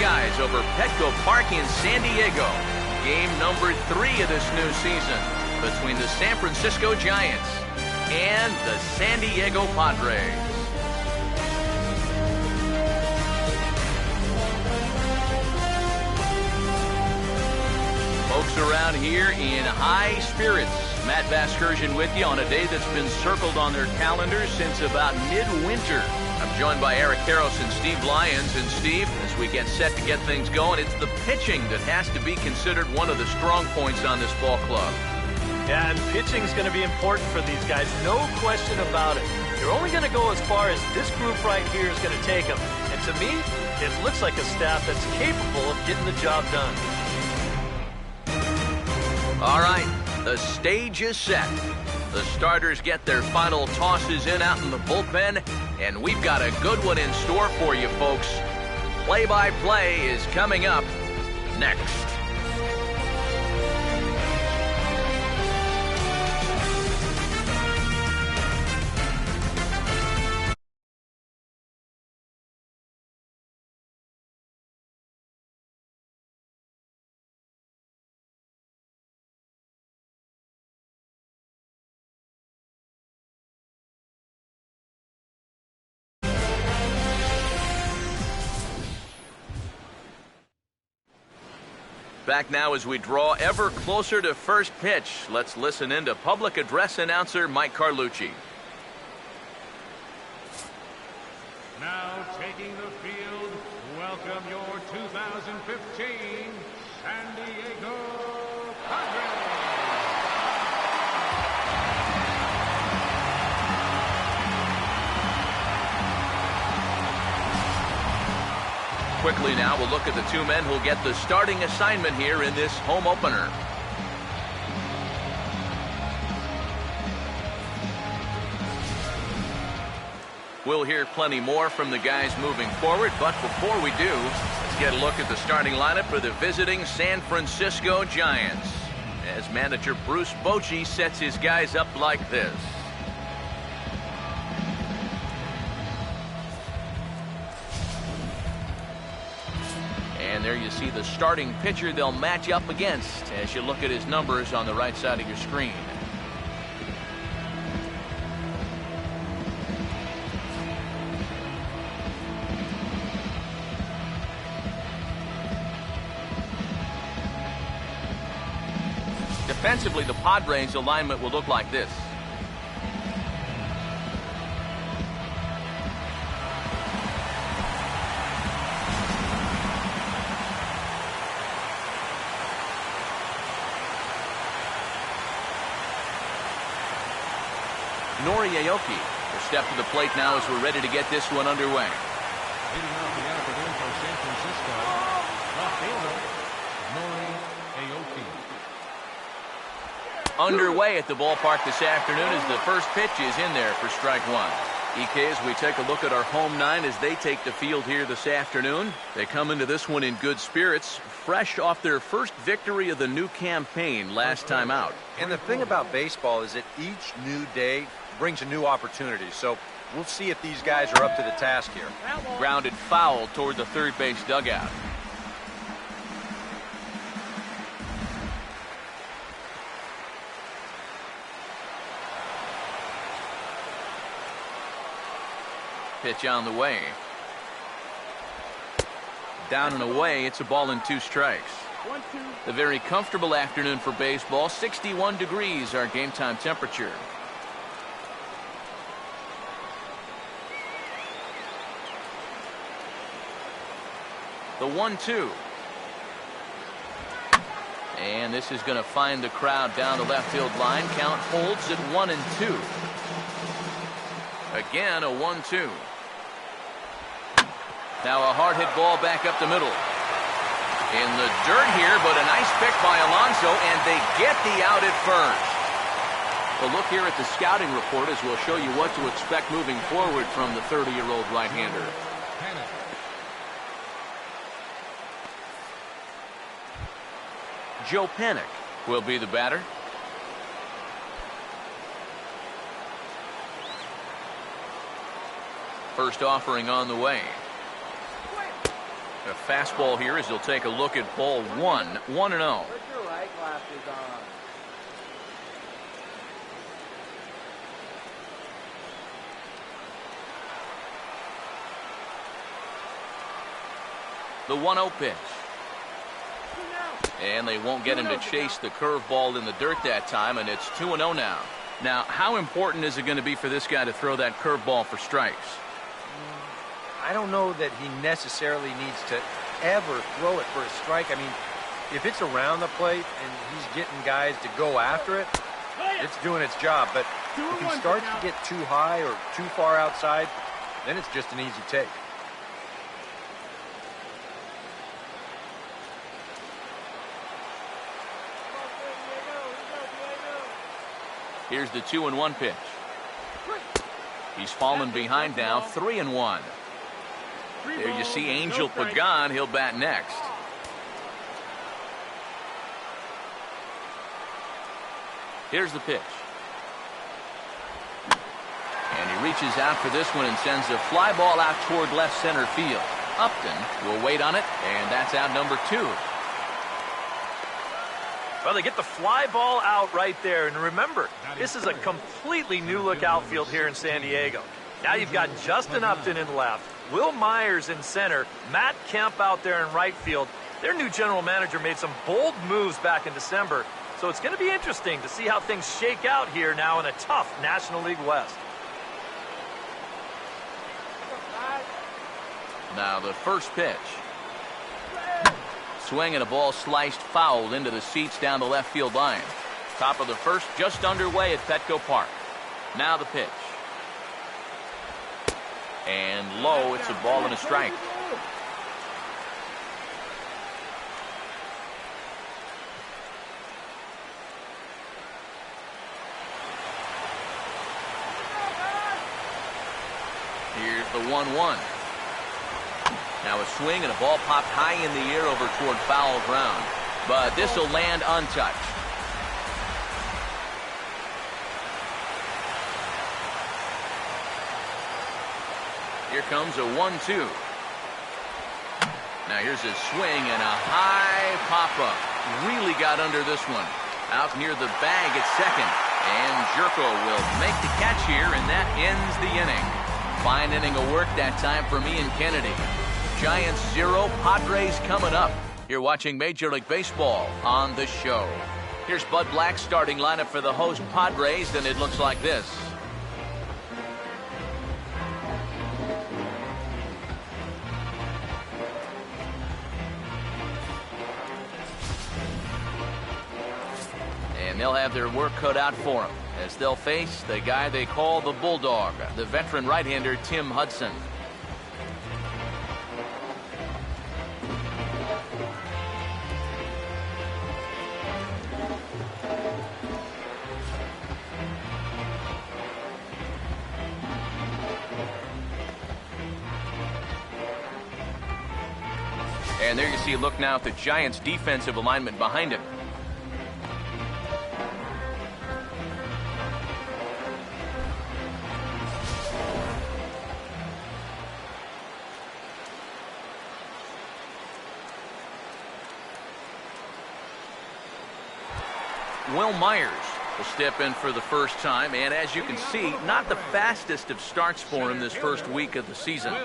skies over Petco Park in San Diego. Game number 3 of this new season between the San Francisco Giants and the San Diego Padres. Folks around here in high spirits. Matt Vasgersian with you on a day that's been circled on their calendars since about midwinter. I'm joined by Eric Karros and Steve Lyons. And Steve, as we get set to get things going, it's the pitching that has to be considered one of the strong points on this ball club. Yeah, and pitching is going to be important for these guys, no question about it. You're only going to go as far as this group right here is going to take them. And to me, it looks like a staff that's capable of getting the job done. All right, the stage is set. The starters get their final tosses in out in the bullpen, and we've got a good one in store for you, folks. Play-by-play is coming up next. Back now as we draw ever closer to first pitch. Let's listen in to public address announcer Mike Carlucci. Now taking the field, welcome your 2015 San Diego Padres. Quickly now, we'll look at the two men who'll get the starting assignment here in this home opener. We'll hear plenty more from the guys moving forward, but before we do, let's get a look at the starting lineup for the visiting San Francisco Giants, as manager Bruce Bochy sets his guys up like this. And there you see the starting pitcher they'll match up against as you look at his numbers on the right side of your screen. Defensively, the Padres alignment will look like this. Aoki will step to the plate now as we're ready to get this one underway. Leading off the afternoon for San Francisco, left fielder, Aoki. Underway at the ballpark this afternoon as the first pitch is in there for strike one. EK, as we take a look at our home nine as they take the field here this afternoon, they come into this one in good spirits, fresh off their first victory of the new campaign last time out. And the thing about baseball is that each new day brings a new opportunity, so we'll see if these guys are up to the task here. Grounded foul toward the third base dugout. Pitch on the way. Down and away, it's a ball and 2 strikes. A very comfortable afternoon for baseball. 61 degrees our game time temperature. The 1-2. And this is going to find the crowd down the left field line. Count holds at 1-2. Again, a 1-2. Now a hard hit ball back up the middle. In the dirt here, but a nice pick by Alonso, and they get the out at first. A look here at the scouting report as we'll show you what to expect moving forward from the 30-year-old right-hander. Joe Panik will be the batter. First offering on the way. A fastball here as he'll take a look at ball one. 1-0. Put your right glasses on. The 1-0 pitch. And they won't get him to chase the curveball in the dirt that time, and it's 2-0 now. Now, how important is it going to be for this guy to throw that curveball for strikes? I don't know that he necessarily needs to ever throw it for a strike. I mean, if it's around the plate and he's getting guys to go after it, it's doing its job. But if he starts to get too high or too far outside, then it's just an easy take. Here's the 2-1 pitch. He's fallen behind now, 3-1. There you see Angel Pagan. He'll bat next. Here's the pitch. And he reaches out for this one and sends a fly ball out toward left center field. Upton will wait on it, and that's out number 2. Well, they get the fly ball out right there. And remember, this is a completely new look outfield here in San Diego. Now you've got Justin Upton in left, Will Myers in center, Matt Kemp out there in right field. Their new general manager made some bold moves back in December. So it's going to be interesting to see how things shake out here now in a tough National League West. Now the first pitch. Swing and a ball sliced foul into the seats down the left field line. Top of the first just underway at Petco Park. Now the pitch. And low, it's a ball and a strike. Here's the 1-1. Now a swing and a ball popped high in the air over toward foul ground. But this will land untouched. Here comes a 1-2. Now here's a swing and a high pop-up. Really got under this one. Out near the bag at second. And Jerko will make the catch here, and that ends the inning. Fine inning of work that time for Ian Kennedy. Giants 0, Padres coming up. You're watching Major League Baseball on the show. Here's Bud Black's starting lineup for the host Padres, and it looks like this. And they'll have their work cut out for them as they'll face the guy they call the Bulldog, the veteran right-hander Tim Hudson. And there you see a look now at the Giants' defensive alignment behind him. Will Myers will step in for the first time, and as you can see, not the fastest of starts for him this first week of the season.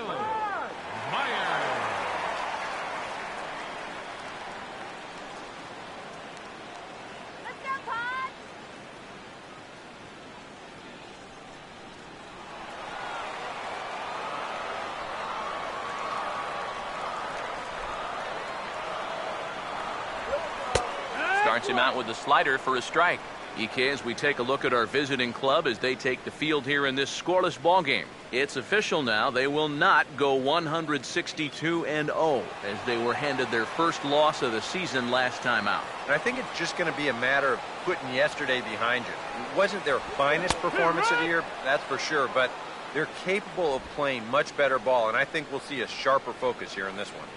Starts him out with the slider for a strike. Ike, as we take a look at our visiting club as they take the field here in this scoreless ball game. It's official now. They will not go 162-0 as they were handed their first loss of the season last time out. And I think it's just going to be a matter of putting yesterday behind you. It wasn't their finest performance of the year, that's for sure, but they're capable of playing much better ball, and I think we'll see a sharper focus here in this one.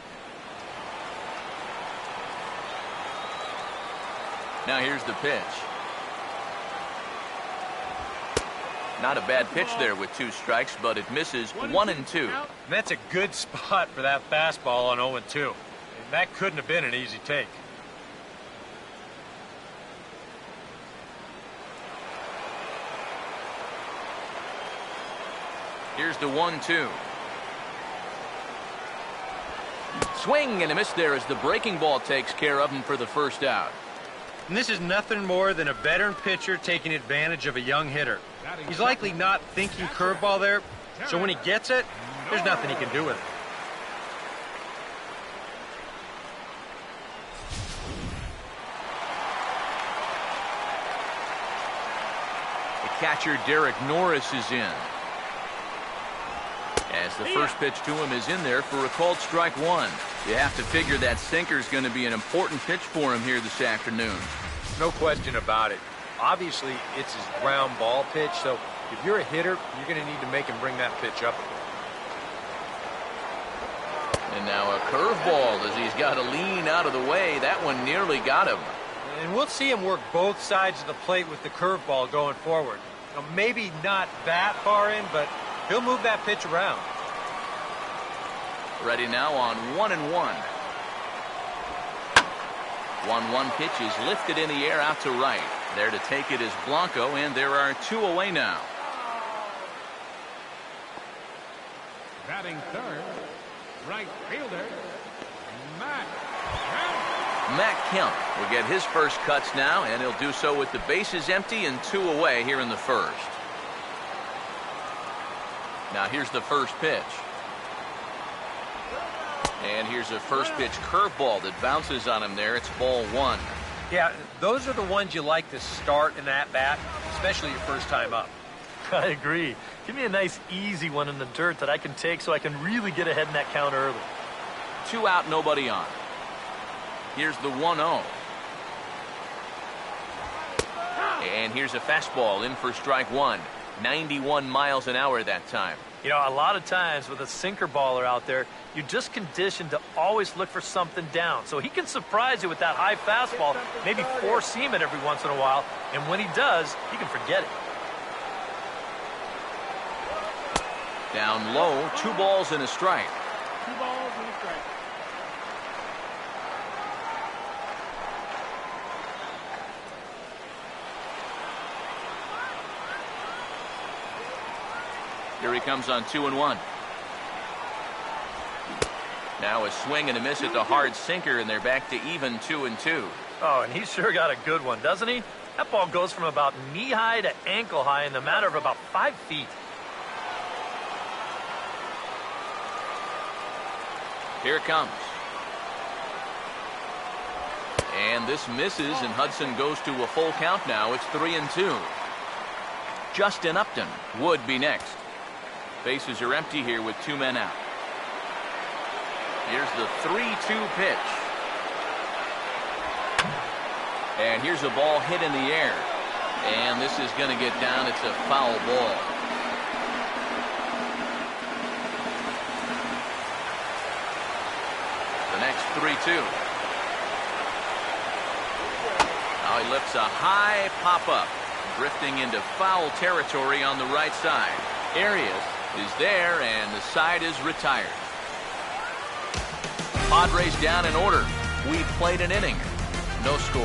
Now here's the pitch. Not a bad pitch there with 2 strikes, but it misses 1-2. And that's a good spot for that fastball on 0-2. And that couldn't have been an easy take. Here's the 1-2. Swing and a miss there as the breaking ball takes care of him for the first out. And this is nothing more than a veteran pitcher taking advantage of a young hitter. He's likely not thinking curveball there, so when he gets it, there's nothing he can do with it. The catcher Derek Norris is in. As the first pitch to him is in there for a called strike 1. You have to figure that sinker is going to be an important pitch for him here this afternoon. No question about it. Obviously, it's his ground ball pitch, so if you're a hitter, you're going to need to make him bring that pitch up. And now a curveball as he's got to lean out of the way. That one nearly got him. And we'll see him work both sides of the plate with the curveball going forward. Now, maybe not that far in, but he'll move that pitch around. Ready now on 1-1. 1-1 pitch is lifted in the air out to right. There to take it is Blanco, and there are 2 away now. Batting third, right fielder, Matt Kemp will get his first cuts now, and he'll do so with the bases empty and 2 away here in the first. Now here's the first pitch. And here's a first pitch curveball that bounces on him there. It's ball 1. Yeah, those are the ones you like to start in that bat, especially your first time up. I agree. Give me a nice easy one in the dirt that I can take so I can really get ahead in that count early. 2 out, nobody on. Here's the 1-0. And here's a fastball in for strike 1. 91 miles an hour that time. You know, a lot of times with a sinker baller out there, you're just conditioned to always look for something down. So he can surprise you with that high fastball, maybe four-seam it every once in a while, and when he does, you can forget it. Down low, 2 balls and a strike. 2 balls and a strike. Here he comes on 2-1. Now a swing and a miss at the hard sinker, and they're back to even 2-2. Oh, and he's sure got a good one, doesn't he? That ball goes from about knee-high to ankle-high in the matter of about 5 feet. Here it comes. And this misses, and Hudson goes to a full count now. It's 3-2. Justin Upton would be next. Bases are empty here with 2 men out. Here's the 3-2 pitch. And here's a ball hit in the air. And this is going to get down. It's a foul ball. The next 3-2. Now he lifts a high pop-up, drifting into foul territory on the right side. Arias is there, and the side is retired. Padres down in order. We played an inning. No score.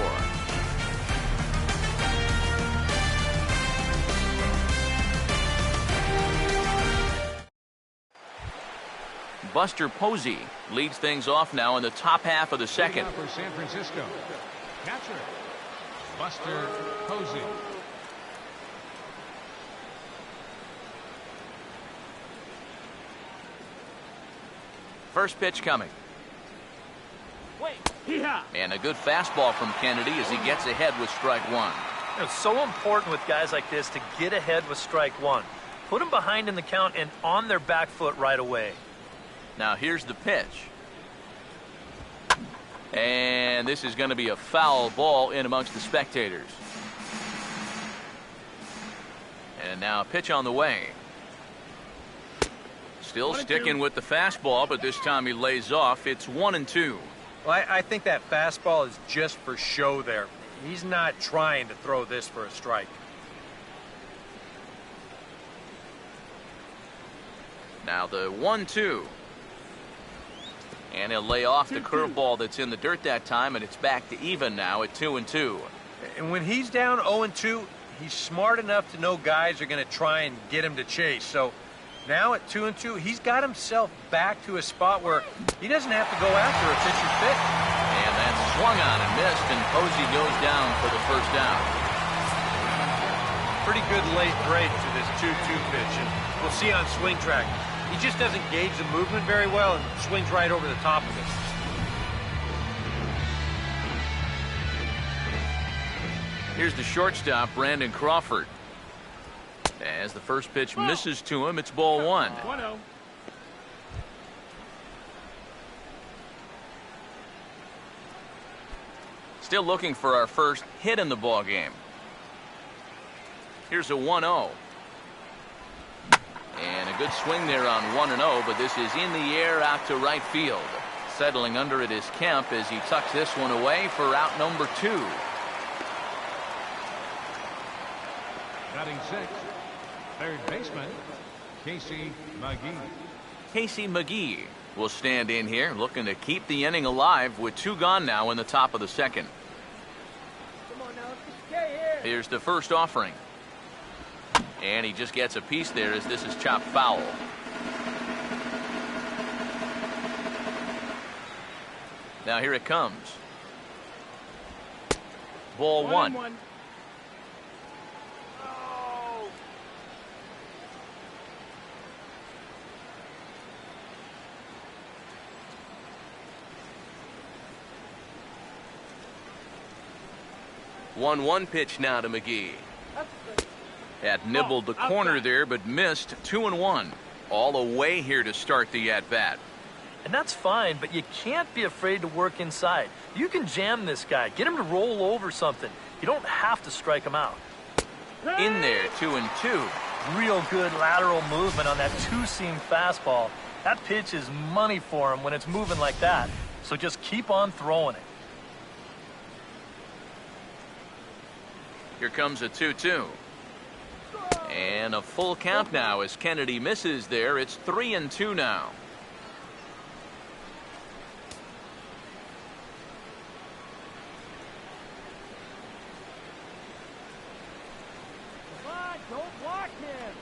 Buster Posey leads things off now in the top half of the second. For San Francisco, catcher Buster Posey. First pitch coming. And a good fastball from Kennedy as he gets ahead with strike 1. It's so important with guys like this to get ahead with strike 1. Put them behind in the count and on their back foot right away. Now here's the pitch. And this is going to be a foul ball in amongst the spectators. And now a pitch on the way. Still sticking with the fastball, but this time he lays off. It's 1-2. Well, I think that fastball is just for show there. He's not trying to throw this for a strike. Now the 1-2. And he'll lay off the curveball that's in the dirt that time, and it's back to even now at 2-2. And when he's down 0-2, he's smart enough to know guys are going to try and get him to chase. So now at 2-2, he's got himself back to a spot where he doesn't have to go after a pitcher fit. And that's swung on and missed, and Posey goes down for the first down. Pretty good late break to this 2-2 pitch, and we'll see on swing track. He just doesn't gauge the movement very well and swings right over the top of it. Here's the shortstop, Brandon Crawford. As the first pitch misses to him, it's ball 1. 1-0. Still looking for our first hit in the ball game. Here's a 1-0. And a good swing there on 1-0, but this is in the air out to right field. Settling under it is Kemp as he tucks this one away for out number 2. Batting 6, third baseman, Casey McGee. Casey McGee will stand in here looking to keep the inning alive with 2 gone now in the top of the second. Come on now, let's just stay here. Here's the first offering. And he just gets a piece there as this is chopped foul. Now here it comes. Ball 1. Oh. 1-1 pitch now to McGee. That's good. Had nibbled the corner there, but missed. 2-1. All away here to start the at-bat. And that's fine, but you can't be afraid to work inside. You can jam this guy. Get him to roll over something. You don't have to strike him out. In there, 2-2. Real good lateral movement on that two-seam fastball. That pitch is money for him when it's moving like that. So just keep on throwing it. Here comes a 2-2. And a full count now as Kennedy misses there. It's 3-2 now. Come on, don't walk him.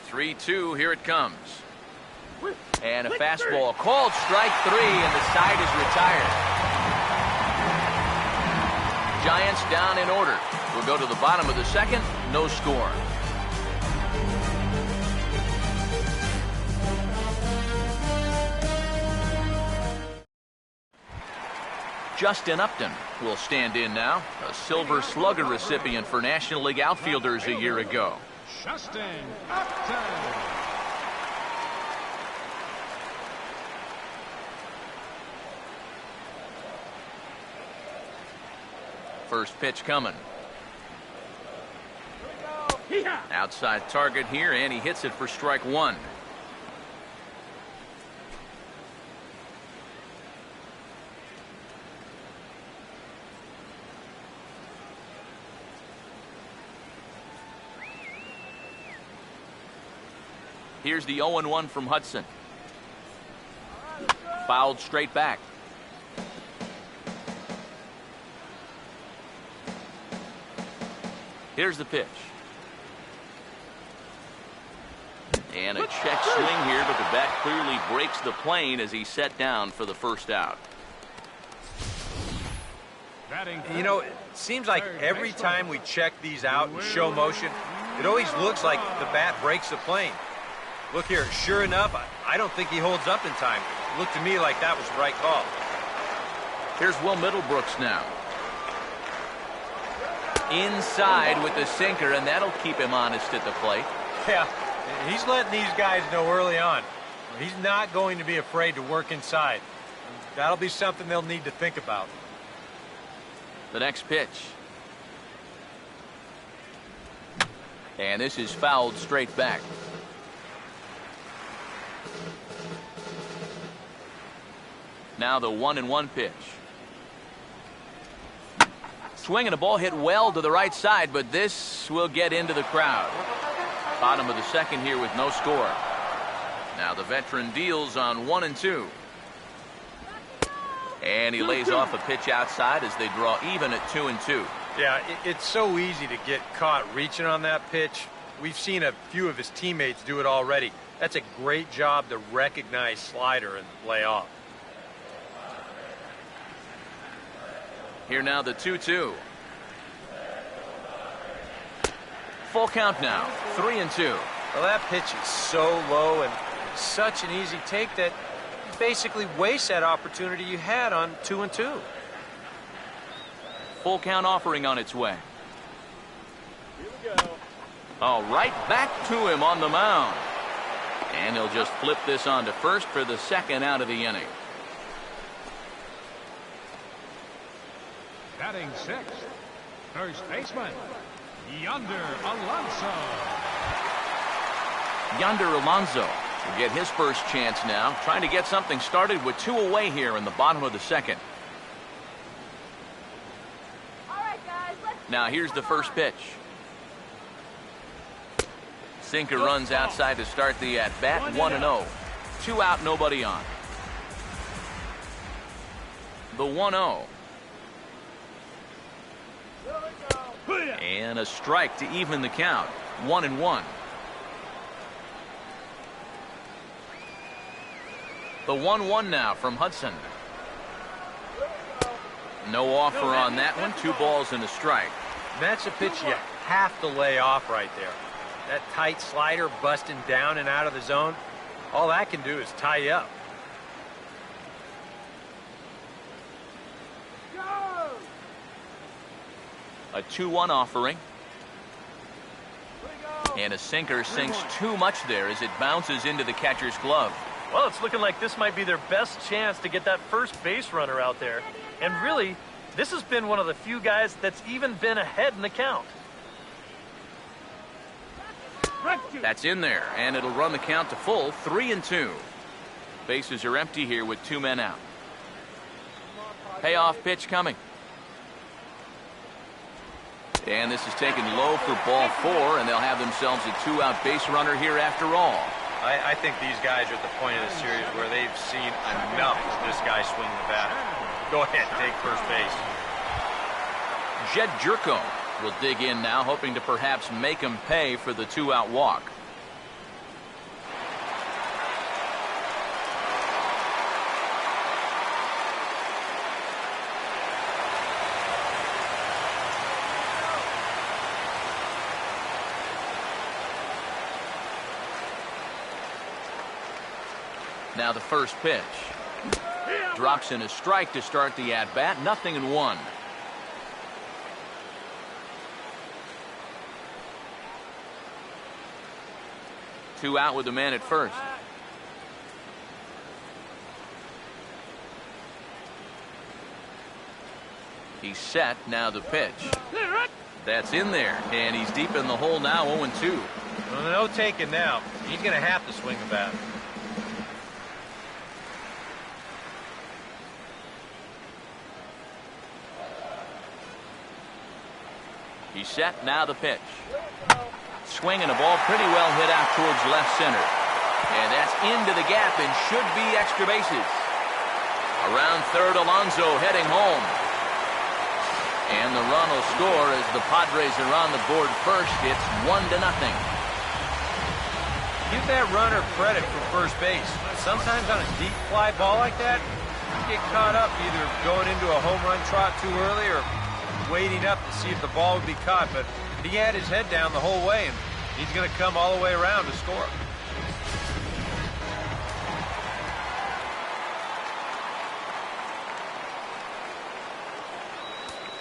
Three-two, here it comes. And a fastball called strike 3, and the side is retired. Giants down in order. We'll go to the bottom of the second. No score. Justin Upton will stand in now, a Silver Slugger recipient for National League outfielders a year ago. Justin Upton. First pitch coming. Outside target here, and he hits it for strike 1. Here's the 0-1 from Hudson. Fouled straight back. Here's the pitch. And a check swing here, but the bat clearly breaks the plane as he's set down for the first out. You know, it seems like every time we check these out in show motion, it always looks like the bat breaks the plane. Look here, sure enough, I don't think he holds up in time. It looked to me like that was the right call. Here's Will Middlebrooks now. Inside with the sinker, and that'll keep him honest at the plate. Yeah, he's letting these guys know early on. He's not going to be afraid to work inside. That'll be something they'll need to think about. The next pitch. And this is fouled straight back. Now the 1-1 pitch. Swinging a ball hit well to the right side, but this will get into the crowd. Bottom of the second here with no score. Now the veteran deals on 1-2. And he lays off a pitch outside as they draw even at 2-2. Yeah, it's so easy to get caught reaching on that pitch. We've seen a few of his teammates do it already. That's a great job to recognize slider and lay off. Here now the 2-2. Full count now, 3-2. Well, that pitch is so low and such an easy take that you basically waste that opportunity you had on 2-2. Full count offering on its way. Here we go. All right, back to him on the mound. And he'll just flip this on to first for the second out of the inning. Batting sixth, first baseman, Yonder Alonso. Yonder Alonso will get his first chance now, trying to get something started with 2 away here in the bottom of the second. All right, guys, let's Now here's the first pitch. Sinker runs outside to start the at-bat, 1-0. 2 out, nobody on. The 1-0. And a strike to even the count, 1-1. The 1-1 now from Hudson. No offer on that one. 2 balls and a strike. That's a pitch you have to lay off right there. That tight slider busting down and out of the zone, all that can do is tie you up. A 2-1 offering. And a sinker sinks too much there as it bounces into the catcher's glove. Well, it's looking like this might be their best chance to get that first base runner out there. And really, this has been one of the few guys that's even been ahead in the count. That's in there, and it'll run the count to full, 3-2. Bases are empty here with 2 men out. Payoff pitch coming. And this is taken low for ball 4, and they'll have themselves a 2-out base runner here after all. I think these guys are at the point of the series where they've seen enough of this guy swing the bat. Go ahead, take first base. Jed Jerko will dig in now, hoping to perhaps make him pay for the 2-out walk. Now the first pitch. Drops in a strike to start the at-bat. 0-1. Two out with the man at first. He's set. Now the pitch. That's in there. And he's deep in the hole now, 0-2. Well, no taking now. He's going to have to swing the bat. He's set. Now the pitch. Swinging a ball pretty well hit out towards left center. And that's into the gap and should be extra bases. Around third, Alonso heading home. And the run will score as the Padres are on the board first. It's 1-0. Give that runner credit for first base. Sometimes on a deep fly ball like that, you get caught up either going into a home run trot too early or waiting up to see if the ball would be caught. But he had his head down the whole way, and he's going to come all the way around to score.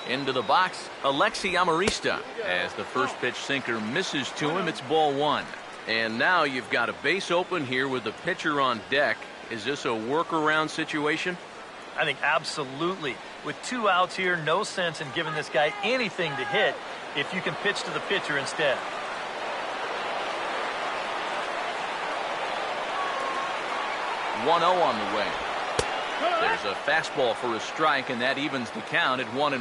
Into the box, Alexi Amarista. As the first pitch sinker misses to him, it's ball 1. And now you've got a base open here with the pitcher on deck. Is this a workaround situation? I think absolutely. With 2 outs here, no sense in giving this guy anything to hit if you can pitch to the pitcher instead. One 0 on the way. There's There's a fastball for a strike, and that evens the count at 1-1.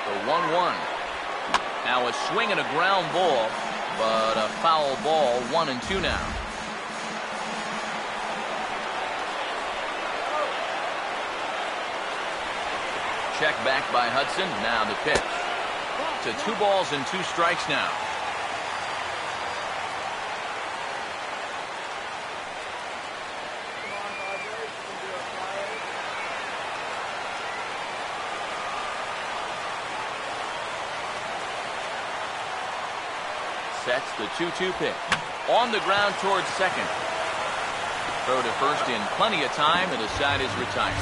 The 1-1. Now a swing and a ground ball, but a foul ball. 1-2 now. Check back by Hudson. Now the pitch. To 2 balls and 2 strikes now. Sets the 2-2 pitch. On the ground towards second. Throw to first in plenty of time, and the side is retired.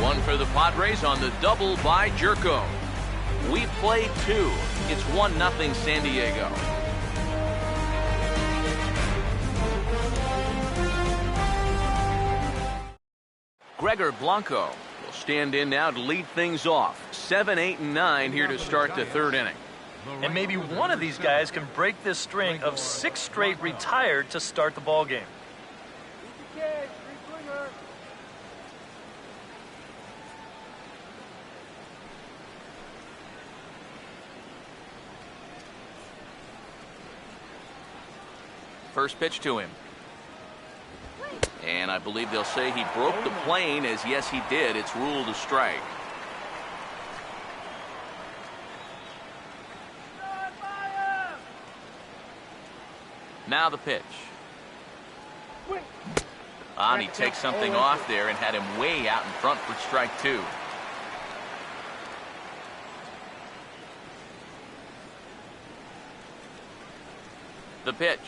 One for the Padres on the double by Jerko. We play 2. It's 1-0 San Diego. Gregor Blanco will stand in now to lead things off. 7, 8, and 9 here to start the 3rd inning. And maybe one of these guys can break this string of 6 straight retired to start the ball game. First pitch to him. And I believe they'll say he broke the plane, as yes he did. It's ruled a strike. Now the pitch. And he takes something off there and had him way out in front for strike 2. The pitch.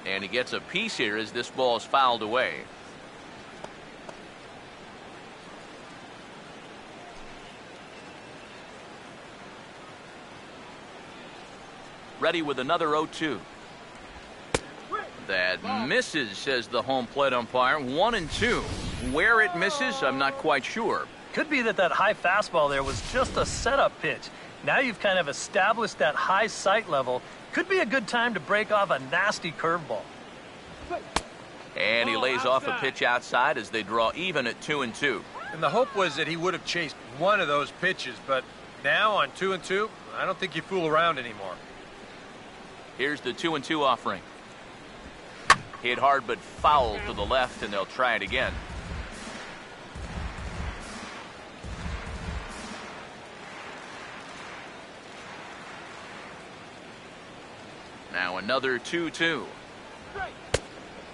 And he gets a piece here as this ball is fouled away. Ready with another 0-2. That misses, says the home plate umpire. 1-2. Where it misses, I'm not quite sure. Could be that high fastball there was just a setup pitch. Now you've kind of established that high sight level. Could be a good time to break off a nasty curveball. And he lays off a pitch outside as they draw even at 2-2. And the hope was that he would have chased one of those pitches, but now on 2-2, I don't think you fool around anymore. Here's the 2-2 offering. Hit hard but foul to the left, and they'll try it again. Now another 2-2.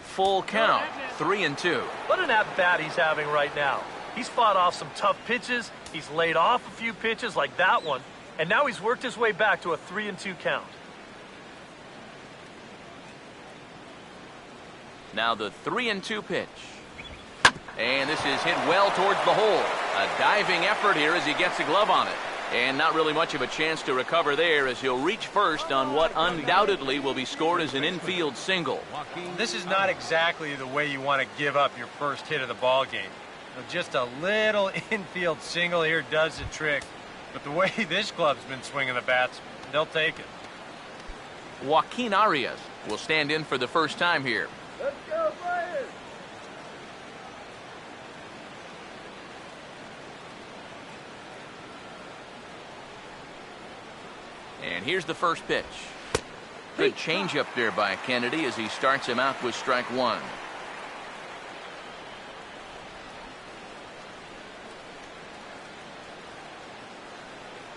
Full count, 3-2. What an at-bat he's having right now. He's fought off some tough pitches. He's laid off a few pitches like that one. And now he's worked his way back to a 3-2 count. Now the 3-2 pitch. And this is hit well towards the hole. A diving effort here as he gets a glove on it. And not really much of a chance to recover there as he'll reach first on what undoubtedly will be scored as an infield single. This is not exactly the way you want to give up your first hit of the ball game. Just a little infield single here does the trick. But the way this club's been swinging the bats, they'll take it. Joaquin Arias will stand in for the first time here. Let's go, players! And here's the first pitch. Good changeup there by Kennedy as he starts him out with strike 1.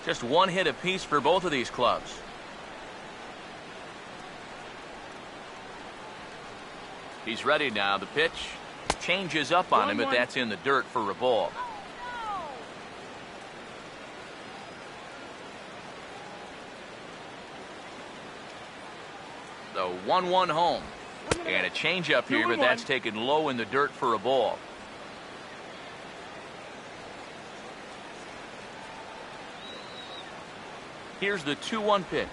Just one hit apiece for both of these clubs. He's ready now. The pitch changes up on him, but that's in the dirt for a ball. The 1-1 home. And a changeup here, but that's taken low in the dirt for a ball. Here's the 2-1 pitch.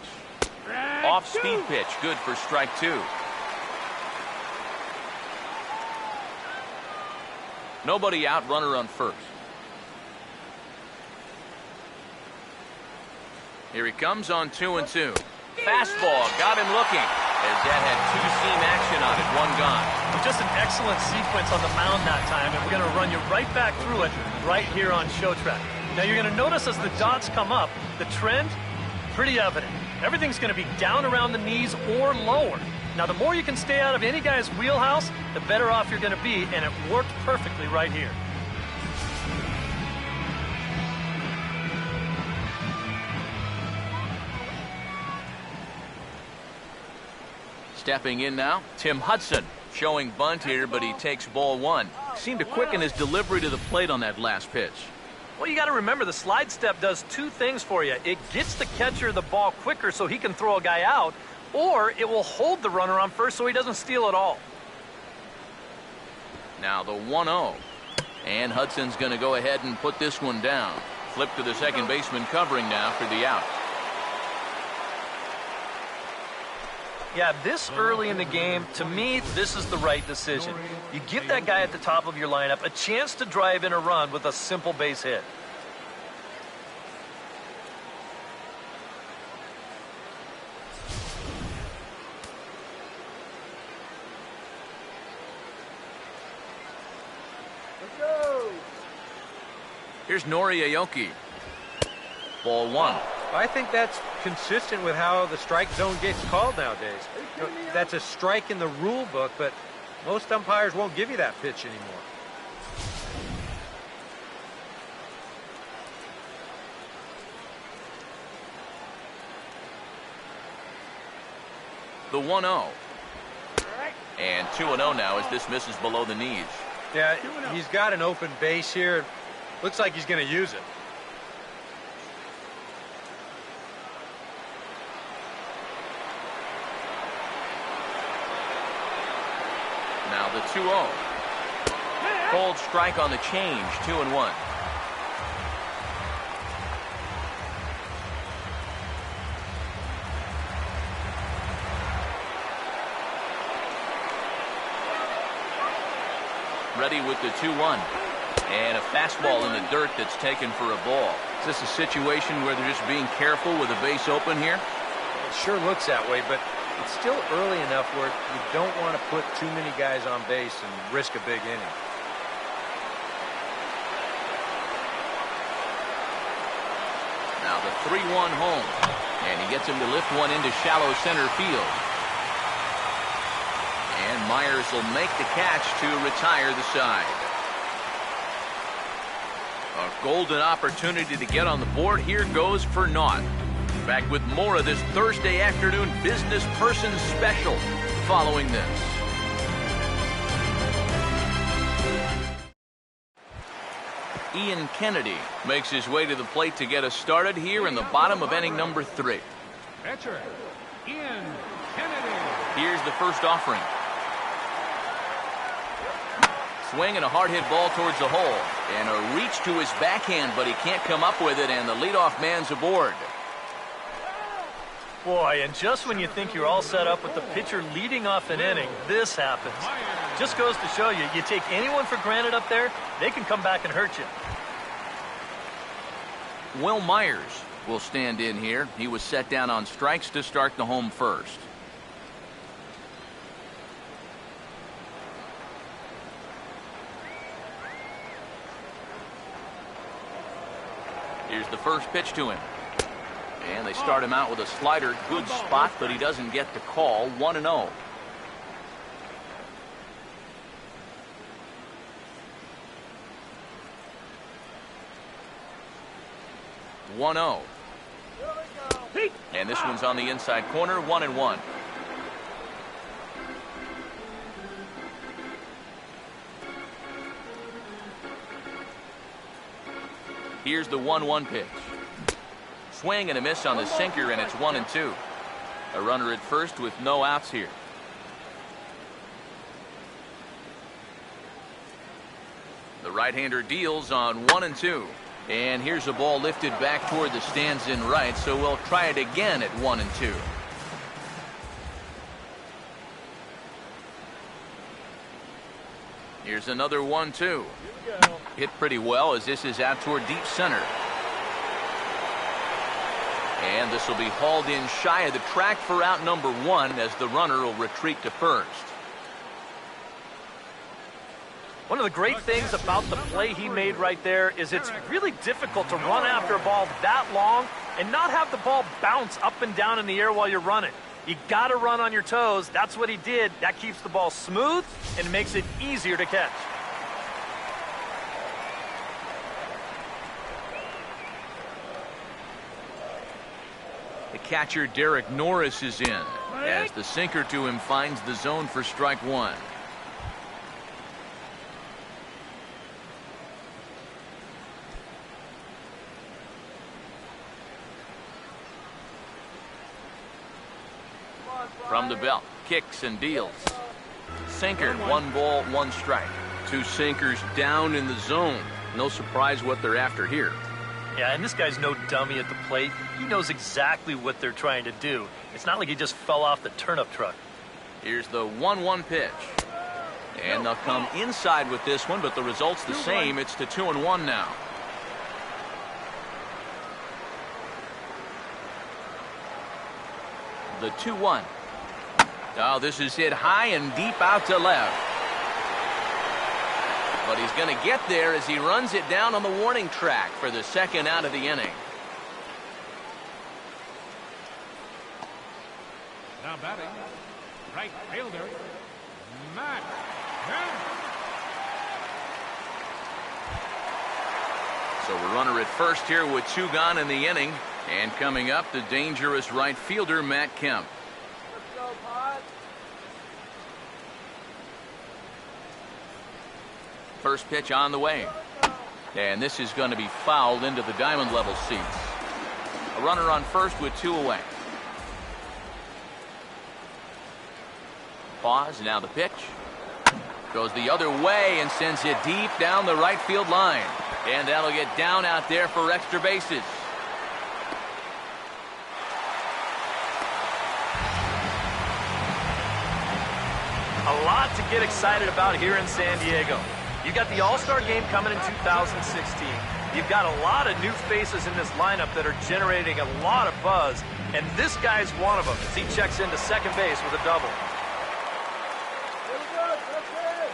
Off-speed pitch, good for strike 2. Nobody out, runner on first. Here he comes on 2-2. Fastball got him looking as that had two-seam action on it, one gone. Just an excellent sequence on the mound that time, and we're going to run you right back through it right here on Show Track. Now you're going to notice as the dots come up, the trend, pretty evident. Everything's going to be down around the knees or lower. Now the more you can stay out of any guy's wheelhouse, the better off you're going to be, and it worked perfectly right here. Stepping in now, Tim Hudson. Showing bunt here, but he takes ball one. Seemed to quicken his delivery to the plate on that last pitch. Well, you got to remember the slide step does two things for you. It gets the catcher the ball quicker so he can throw a guy out, or it will hold the runner on first so he doesn't steal it all. Now the 1-0. And Hudson's going to go ahead and put this one down. Flip to the second baseman covering now for the out. Yeah, this early in the game, to me, this is the right decision. You give that guy at the top of your lineup a chance to drive in a run with a simple base hit. Let's go. Here's Nori Aoki. Ball one. I think that's consistent with how the strike zone gets called nowadays. You know, that's a strike in the rule book, but most umpires won't give you that pitch anymore. The 1-0. And 2-0 now as this misses below the knees. Yeah, he's got an open base here. Looks like he's going to use it. Now the 2-0. Cold strike on the change, 2-1. Ready with the 2-1. And a fastball in the dirt that's taken for a ball. Is this a situation where they're just being careful with a base open here? It sure looks that way, but it's still early enough where you don't want to put too many guys on base and risk a big inning. Now the 3-1 home. And he gets him to lift one into shallow center field. And Myers will make the catch to retire the side. A golden opportunity to get on the board here goes for naught. Back with more of this Thursday afternoon business person special following this. Ian Kennedy makes his way to the plate to get us started here in the bottom of inning number 3. Pitcher, Ian Kennedy. Here's the first offering. Swing and a hard hit ball towards the hole. And a reach to his backhand, but he can't come up with it, and the leadoff man's aboard. Boy, and just when you think you're all set up with the pitcher leading off an inning, this happens. Just goes to show you, you take anyone for granted up there, they can come back and hurt you. Will Myers will stand in here. He was set down on strikes to start the home first. Here's the first pitch to him. And they start him out with a slider. Good spot, but he doesn't get the call. 1-0. And this one's on the inside corner. 1-1. Here's the 1-1 pitch. Swing and a miss on the sinker, and it's 1-2. A runner at first with no outs here. The right-hander deals on 1-2. And here's a ball lifted back toward the stands in right, so we'll try it again at 1-2. Here's another 1-2. Here we go. Hit pretty well as this is out toward deep center. And this will be hauled in shy of the track for out number 1 as the runner will retreat to first. One of the great things about the play he made right there is it's really difficult to run after a ball that long and not have the ball bounce up and down in the air while you're running. You got to run on your toes. That's what he did. That keeps the ball smooth and makes it easier to catch. The catcher, Derek Norris, is in as the sinker to him finds the zone for strike 1. From the belt, kicks and deals. Sinker, 1 ball, 1 strike. 2 sinkers down in the zone. No surprise what they're after here. Yeah, and this guy's no dummy at the plate. He knows exactly what they're trying to do. It's not like he just fell off the turnip truck. Here's the 1-1 pitch. And they'll come inside with this one, but the result's the same. It's to 2-1 now. The 2-1. Oh, this is hit high and deep out to left. But he's going to get there as he runs it down on the warning track for the 2nd out of the inning. Now batting, right fielder, Matt Kemp. So a runner at first here with 2 gone in the inning. And coming up, the dangerous right fielder, Matt Kemp. Let's go, Pod. First pitch on the way. And this is going to be fouled into the diamond level seats. A runner on first with 2 away. Pause, now the pitch. Goes the other way and sends it deep down the right field line. And that'll get down out there for extra bases. A lot to get excited about here in San Diego. You've got the All-Star game coming in 2016. You've got a lot of new faces in this lineup that are generating a lot of buzz, and this guy's one of them as he checks into second base with a double. Here we go. Let's hit.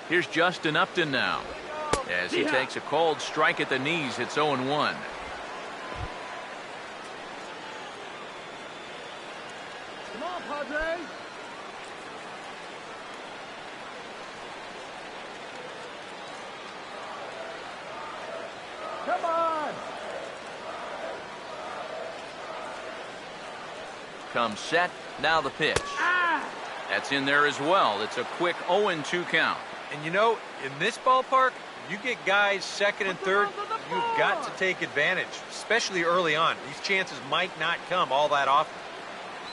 Here's Justin Upton now as he takes a cold strike at the knees. It's 0-1. Come on, Padres. Come on. Comes set, now the pitch. That's in there as well. It's a quick 0-2 count. And you know, in this ballpark, you get guys second and third, you've got to take advantage, especially early on. These chances might not come all that often.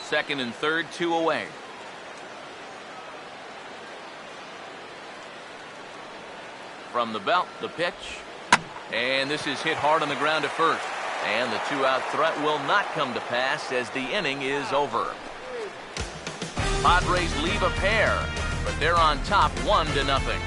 Second and third, 2 away. From the belt, the pitch. And this is hit hard on the ground at first. And the 2-out threat will not come to pass as the inning is over. Padres leave a pair, but they're on top 1-0.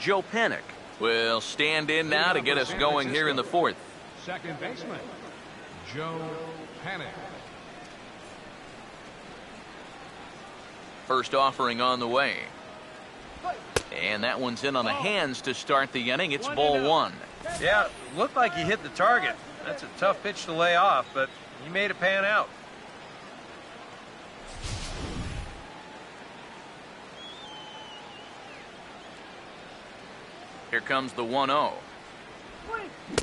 Joe Panik will stand in now to get us going here in the 4th. Second baseman, Joe Panik. First offering on the way. And that one's in on the hands to start the inning. It's ball 1. Yeah, looked like he hit the target. That's a tough pitch to lay off, but he made it pan out. Here comes the 1-0.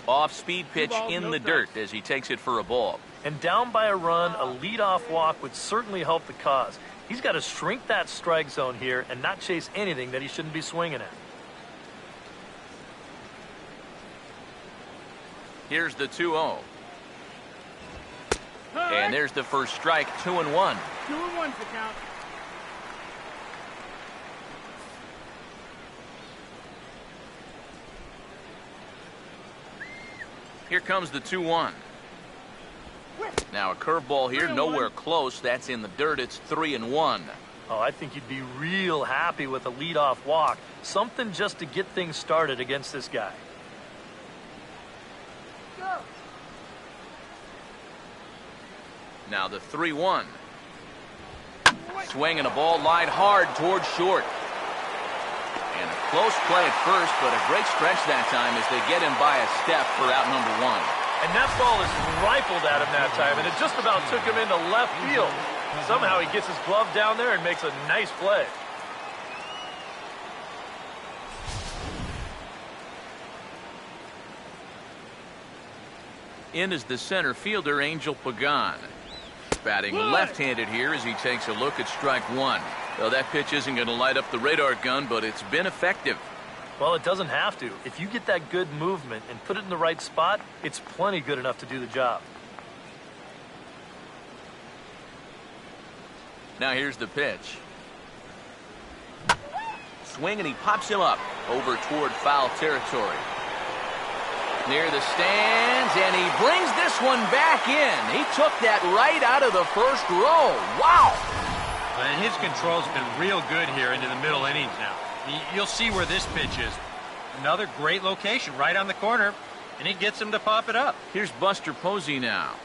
Off-speed pitch in the dirt as he takes it for a ball. And down by a run, a leadoff walk would certainly help the cause. He's got to shrink that strike zone here and not chase anything that he shouldn't be swinging at. Here's the 2-0. And there's the first strike, 2-1. 2-1 for count. Here comes the 2-1. Now a curveball here, nowhere close. That's in the dirt. It's 3-1. Oh, I think you'd be real happy with a leadoff walk. Something just to get things started against this guy. Now the 3-1. Swinging a ball lined hard towards short. And a close play at first, but a great stretch that time as they get him by a step for out number 1. And that ball is rifled at him that time, and it just about took him into left field. Somehow he gets his glove down there and makes a nice play. In is the center fielder, Angel Pagan. Batting left-handed here as he takes a look at strike 1. Well, that pitch isn't going to light up the radar gun, but it's been effective. Well, it doesn't have to. If you get that good movement and put it in the right spot, it's plenty good enough to do the job. Now here's the pitch. Swing, and he pops him up over toward foul territory. Near the stands, and he brings this one back in. He took that right out of the first row. Wow! And his control's been real good here into the middle innings now. You'll see where this pitch is. Another great location right on the corner, and he gets him to pop it up. Here's Buster Posey now.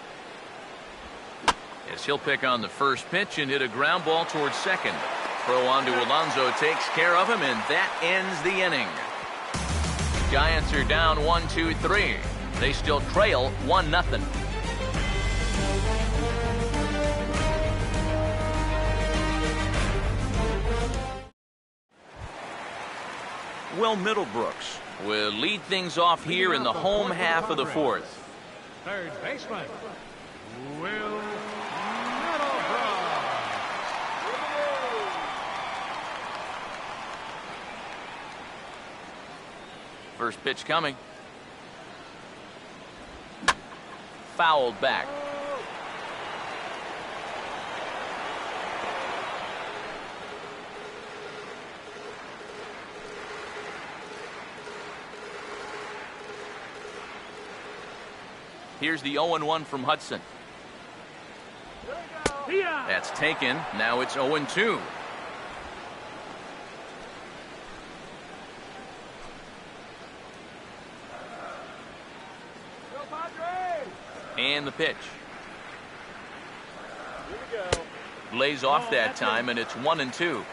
As he'll pick on the first pitch and hit a ground ball towards second. Throw on to Alonso takes care of him, and that ends the inning. Giants are down 1-2-3. They still trail 1-0. Will Middlebrooks will lead things off here in the home half of the fourth. Third baseman, Will Middlebrooks. First pitch coming. Fouled back. Here's the 0-1 from Hudson. That's taken. Now it's 0-2. And the pitch. Lays off that time, and it's 1-2.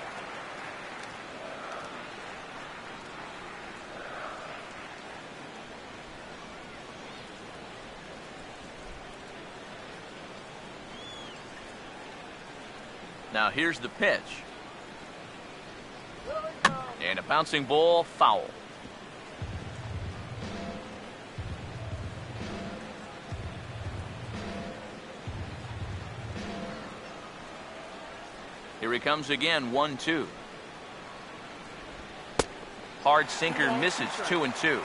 Now here's the pitch. And a bouncing ball, foul. Here he comes again, 1-2. Hard sinker misses, 2-2.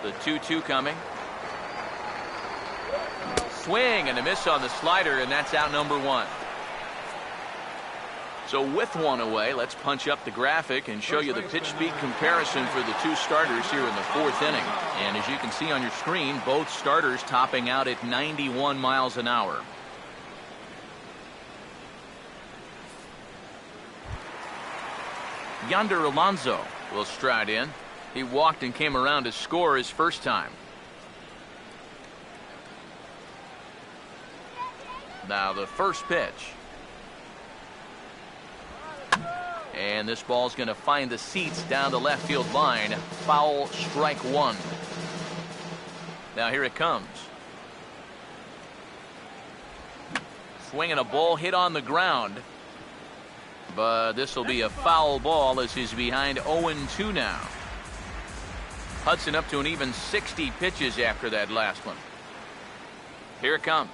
The 2-2 coming. Swing and a miss on the slider, and that's out number 1. So with one away, let's punch up the graphic and show you the pitch speed comparison for the two starters here in the fourth inning. And as you can see on your screen, both starters topping out at 91 miles an hour. Yonder Alonso will stride in. He walked and came around to score his first time. Now the first pitch. And this ball's going to find the seats down the left field line. Foul, strike 1. Now here it comes. Swinging a ball hit on the ground. But this will be a foul ball as he's behind 0-2 now. Hudson up to an even 60 pitches after that last one. Here it comes.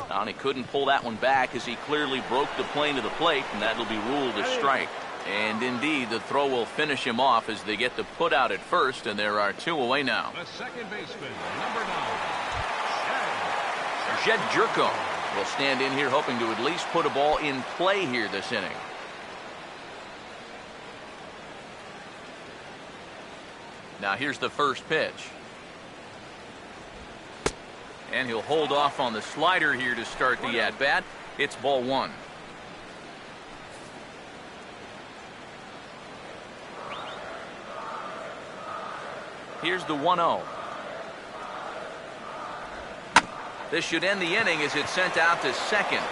And he couldn't pull that one back as he clearly broke the plane to the plate, and that'll be ruled a strike. And indeed, the throw will finish him off as they get the put out at first, and there are 2 away now. The second baseman, number 9, Jed Jerko will stand in here hoping to at least put a ball in play here this inning. Now here's the first pitch. And he'll hold off on the slider here to start the at-bat. It's ball one. Here's the 1-0. This should end the inning as it's sent out to second.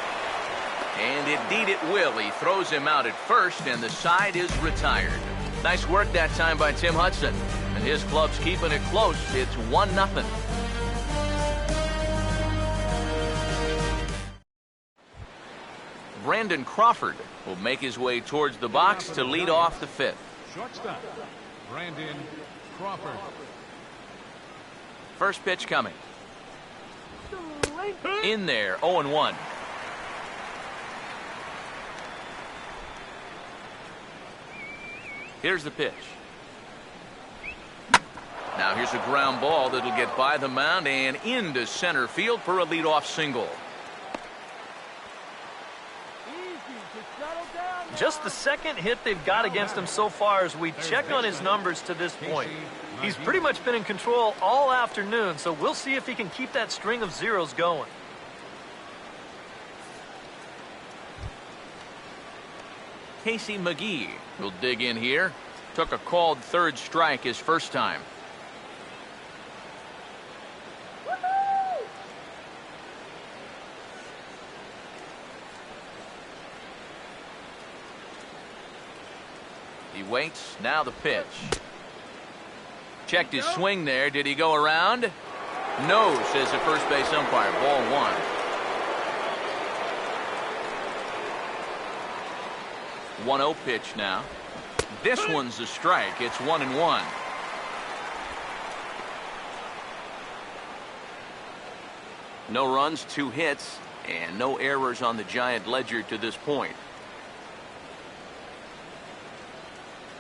And indeed it will. He throws him out at first, and the side is retired. Nice work that time by Tim Hudson. And his club's keeping it close. It's 1-0. Brandon Crawford will make his way towards the box to lead off the fifth. Shortstop, Brandon Crawford. First pitch coming. In there, 0-1. Here's the pitch. Now here's a ground ball that'll get by the mound and into center field for a leadoff single. Just the second hit they've got against him so far as we check on his numbers to this point. He's pretty much been in control all afternoon, so we'll see if he can keep that string of zeros going. Casey McGee will dig in here. Took a called third strike his first time. He waits. Now the pitch. Checked his swing there. Did he go around? No, says the first base umpire. Ball one. One 0 pitch now. This one's a strike. It's 1-1. No runs, 2 hits, and no errors on the Giant ledger to this point.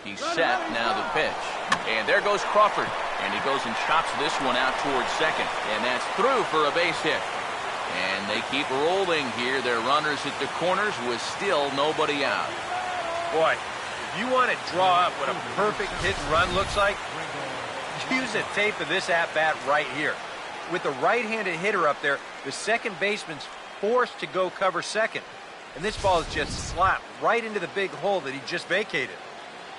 He's set. Now the pitch. And there goes Crawford. And he goes and chops this one out towards second. And that's through for a base hit. And they keep rolling here. Their runners at the corners with still nobody out. Boy, if you want to draw up what a perfect hit and run looks like, use a tape of this at-bat right here. With the right-handed hitter up there, the second baseman's forced to go cover second. And this ball is just slapped right into the big hole that he just vacated.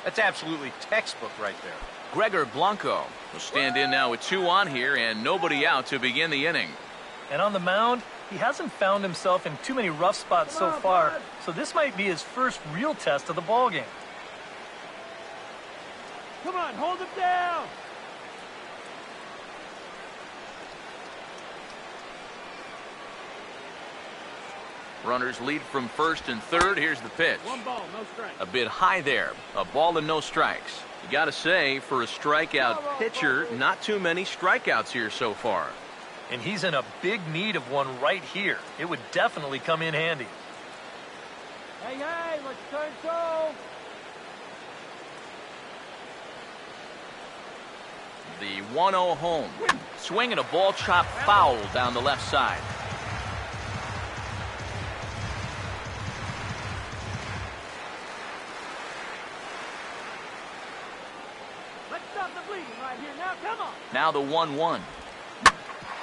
That's absolutely textbook right there. Gregor Blanco will stand in now with 2 on here and nobody out to begin the inning. And on the mound, he hasn't found himself in too many rough spots so far, so this might be his first real test of the ballgame. Come on, hold him down. Runners lead from first and third. Here's the pitch. 1 ball, no strike. A bit high there. A ball and no strikes. You got to say, for a strikeout pitcher, not too many strikeouts here so far. And he's in a big need of one right here. It would definitely come in handy. Hey, let's turn so. The 1-0 home. Swinging a ball chopped foul down the left side. Let's stop the bleeding right here. Now, come on. Now the 1-1.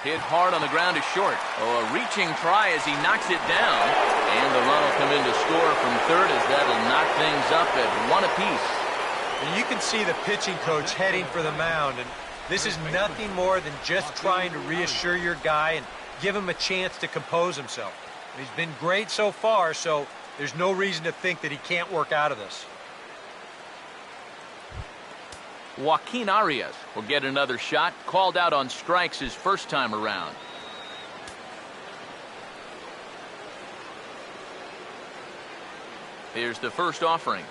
Hit hard on the ground to short. Oh, a reaching try as he knocks it down. And the run will come in to score from third as that'll knock things up at 1 apiece. And you can see the pitching coach heading for the mound. And this is nothing more than just trying to reassure your guy and give him a chance to compose himself. And he's been great so far, so there's no reason to think that he can't work out of this. Joaquin Arias will get another shot. Called out on strikes his first time around. Here's the first offering.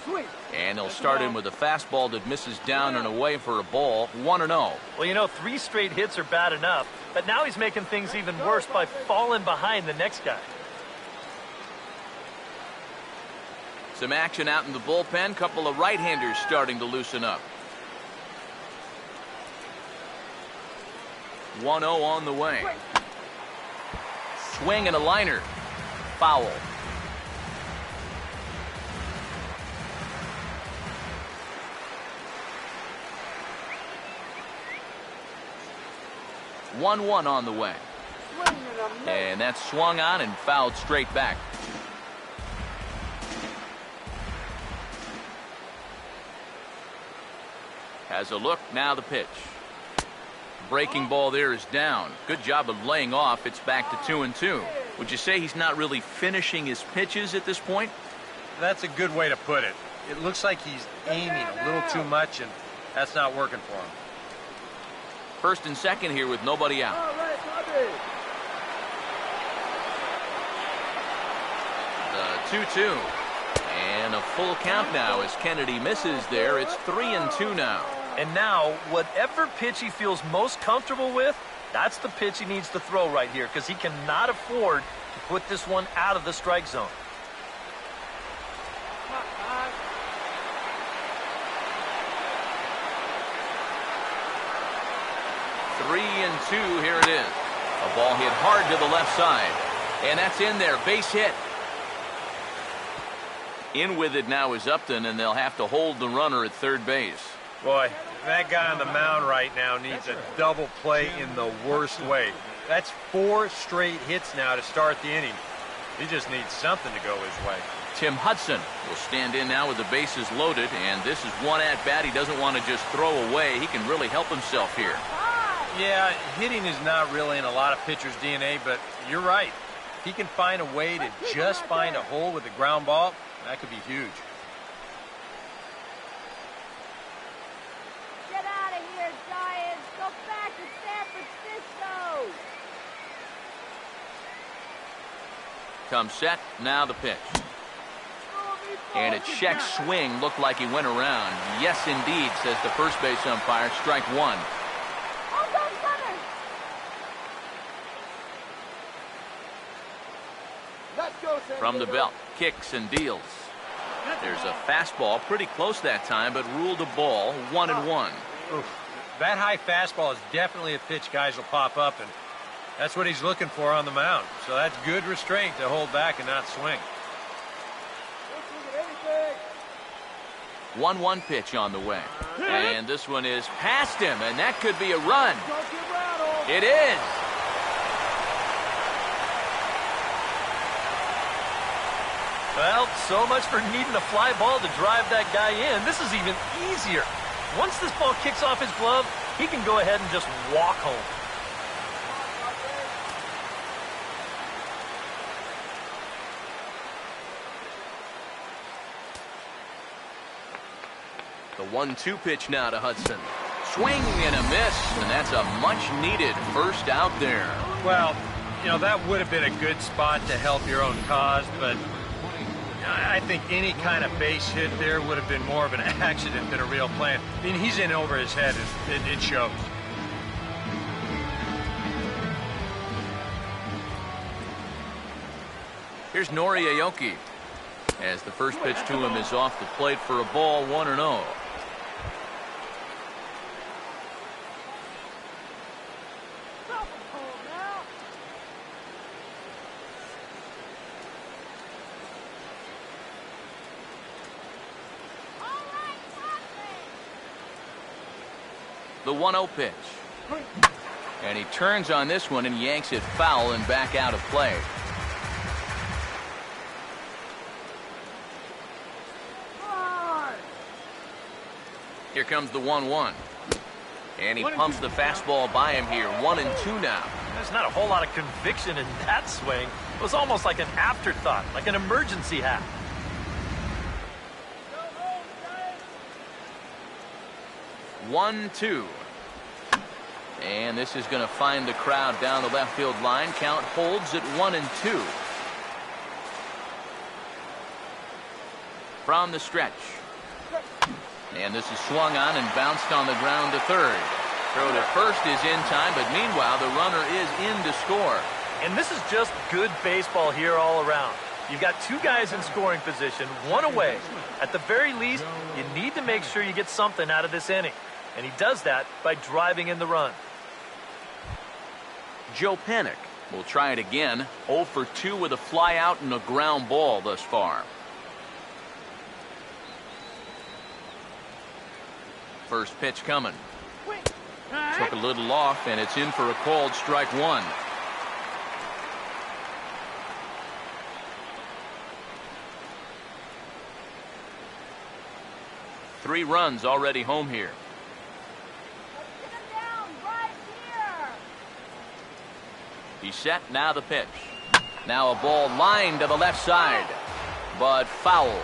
Sweet. And they'll start in with a fastball that misses down and away for a ball. 1-0. Well, you know, 3 straight hits are bad enough, but now he's making things even worse by falling behind the next guy. Some action out in the bullpen. Couple of right-handers starting to loosen up. 1-0 on the way. Swing and a liner. Foul. One on the way. And that's swung on and fouled straight back. Has a look, now the pitch. Breaking ball there is down. Good job of laying off. It's back to 2-2. Would you say he's not really finishing his pitches at this point? That's a good way to put it. It looks like he's aiming a little too much, and that's not working for him. First and second here with nobody out. The 2-2. And a full count now as Kennedy misses there. It's 3-2 now. And now, whatever pitch he feels most comfortable with, that's the pitch he needs to throw right here, because he cannot afford to put this one out of the strike zone. Three and two, here it is. A ball hit hard to the left side. And that's in there, base hit. In with it now is Upton, and they'll have to hold the runner at third base. Boy, that guy on the mound right now needs a double play in the worst way. That's 4 straight hits now to start the inning. He just needs something to go his way. Tim Hudson will stand in now with the bases loaded, and this is one at-bat he doesn't want to just throw away. He can really help himself here. Yeah, hitting is not really in a lot of pitchers' DNA, but you're right. If he can find a way to just find a hole with a ground ball, that could be huge. Get out of here, Giants. Go back to San Francisco. Comes set, now the pitch. And a check swing looked like he went around. Yes, indeed, says the first base umpire. Strike one. From the belt, kicks and deals. There's a fastball pretty close that time, but ruled a ball, 1-1. Oof. That high fastball is definitely a pitch guys will pop up, and that's what he's looking for on the mound. So that's good restraint to hold back and not swing. 1-1 pitch on the way. And this one is past him, and that could be a run. It is. Well, so much for needing a fly ball to drive that guy in. This is even easier. Once this ball kicks off his glove, he can go ahead and just walk home. The 1-2 pitch now to Hudson. Swing and a miss, and that's a much-needed first out there. Well, you know, that would have been a good spot to help your own cause, but I think any kind of base hit there would have been more of an accident than a real play. I mean, he's in over his head. It shows. Here's Nori Aoki as the first pitch to him is off the plate for a ball, 1-0. The 1-0 pitch. And he turns on this one and yanks it foul and back out of play. Here comes the 1-1. And he pumps the fastball by him here. 1-2 now. There's not a whole lot of conviction in that swing. It was almost like an afterthought, like an emergency hat. 1-2. And this is going to find the crowd down the left field line. Count holds at 1-2. From the stretch. And this is swung on and bounced on the ground to third. Throw to first is in time, but meanwhile the runner is in to score. And this is just good baseball here all around. You've got two guys in scoring position, one away. At the very least, you need to make sure you get something out of this inning. And he does that by driving in the run. Joe Panik We'll try it again. 0 for 2 with a fly out and a ground ball thus far. First pitch coming. Took a little off, and it's in for a called strike one. Three runs already home here. Let's get him down right here. He's set. Now the pitch. Now a ball lined to the left side, but foul.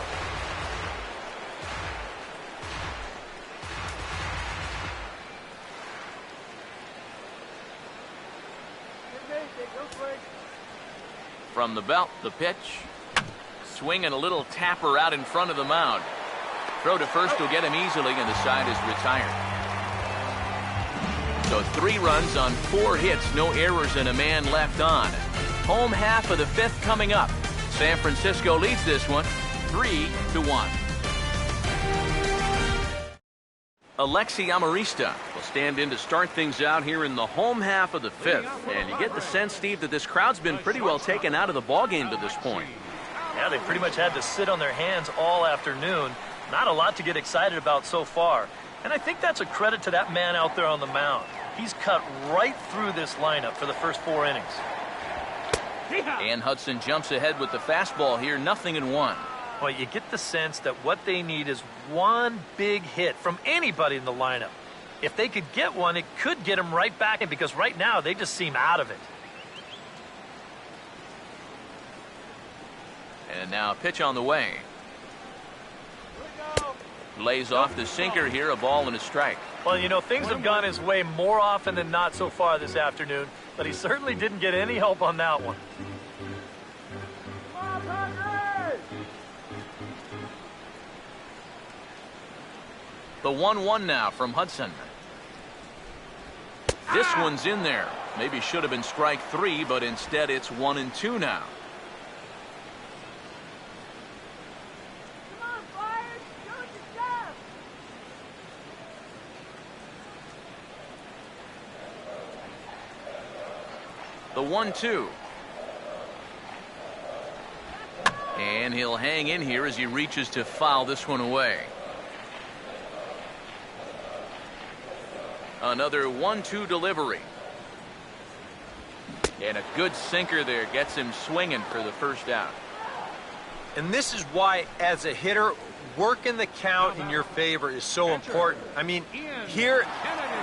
From the belt, the pitch. Swinging a little tapper out in front of the mound. Throw to first will get him easily, and the side is retired. So 3 runs on 4 hits, no errors, and a man left on. Home half of the 5th coming up. San Francisco leads this one 3-1. Alexi Amarista will stand in to start things out here in the home half of the 5th. And you get the sense, Steve, that this crowd's been pretty well taken out of the ballgame to this point. Yeah, they pretty much had to sit on their hands all afternoon. Not a lot to get excited about so far. And I think that's a credit to that man out there on the mound. He's cut right through this lineup for the first 4 innings. And Hudson jumps ahead with the fastball here, 0-1. Well, you get the sense that what they need is one big hit from anybody in the lineup. If they could get one, it could get them right back in, because right now they just seem out of it. And now a pitch on the way. Lays off the sinker here, a ball and a strike. Well, you know, things have gone his way more often than not so far this afternoon, but he certainly didn't get any help on that one. The 1-1 now from Hudson. This one's in there. Maybe should have been strike 3, but instead it's 1-2 now. Come on, Flyers. Do what you got. The 1-2. And he'll hang in here as he reaches to foul this one away. Another 1-2 delivery. And a good sinker there gets him swinging for the first out. And this is why, as a hitter, working the count in your favor is so important. I mean, here,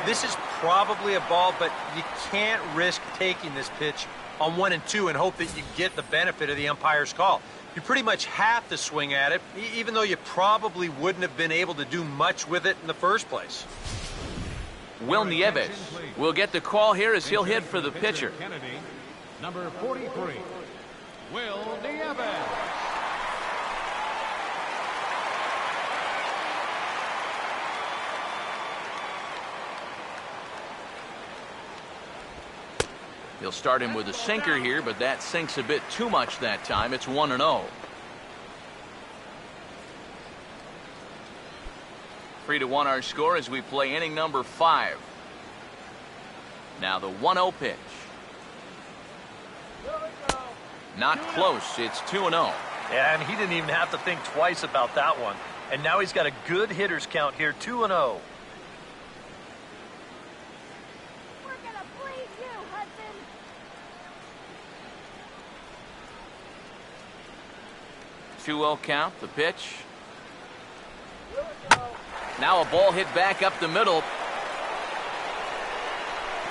this is probably a ball, but you can't risk taking this pitch on 1 and 2 and hope that you get the benefit of the umpire's call. You pretty much have to swing at it, even though you probably wouldn't have been able to do much with it in the first place. Will Nieves will get the call here as he'll hit for the pitcher. Kennedy, number 43, Will Nieves. He'll start him with a sinker here, but that sinks a bit too much that time. It's 1-0. 3-1 our score as we play inning number 5. Now the 1-0 pitch. Not close. It's 2-0. Yeah, and he didn't even have to think twice about that one. And now he's got a good hitter's count here, 2-0. We're gonna bleed you, Hudson. Two-0 count. The pitch. Now a ball hit back up the middle.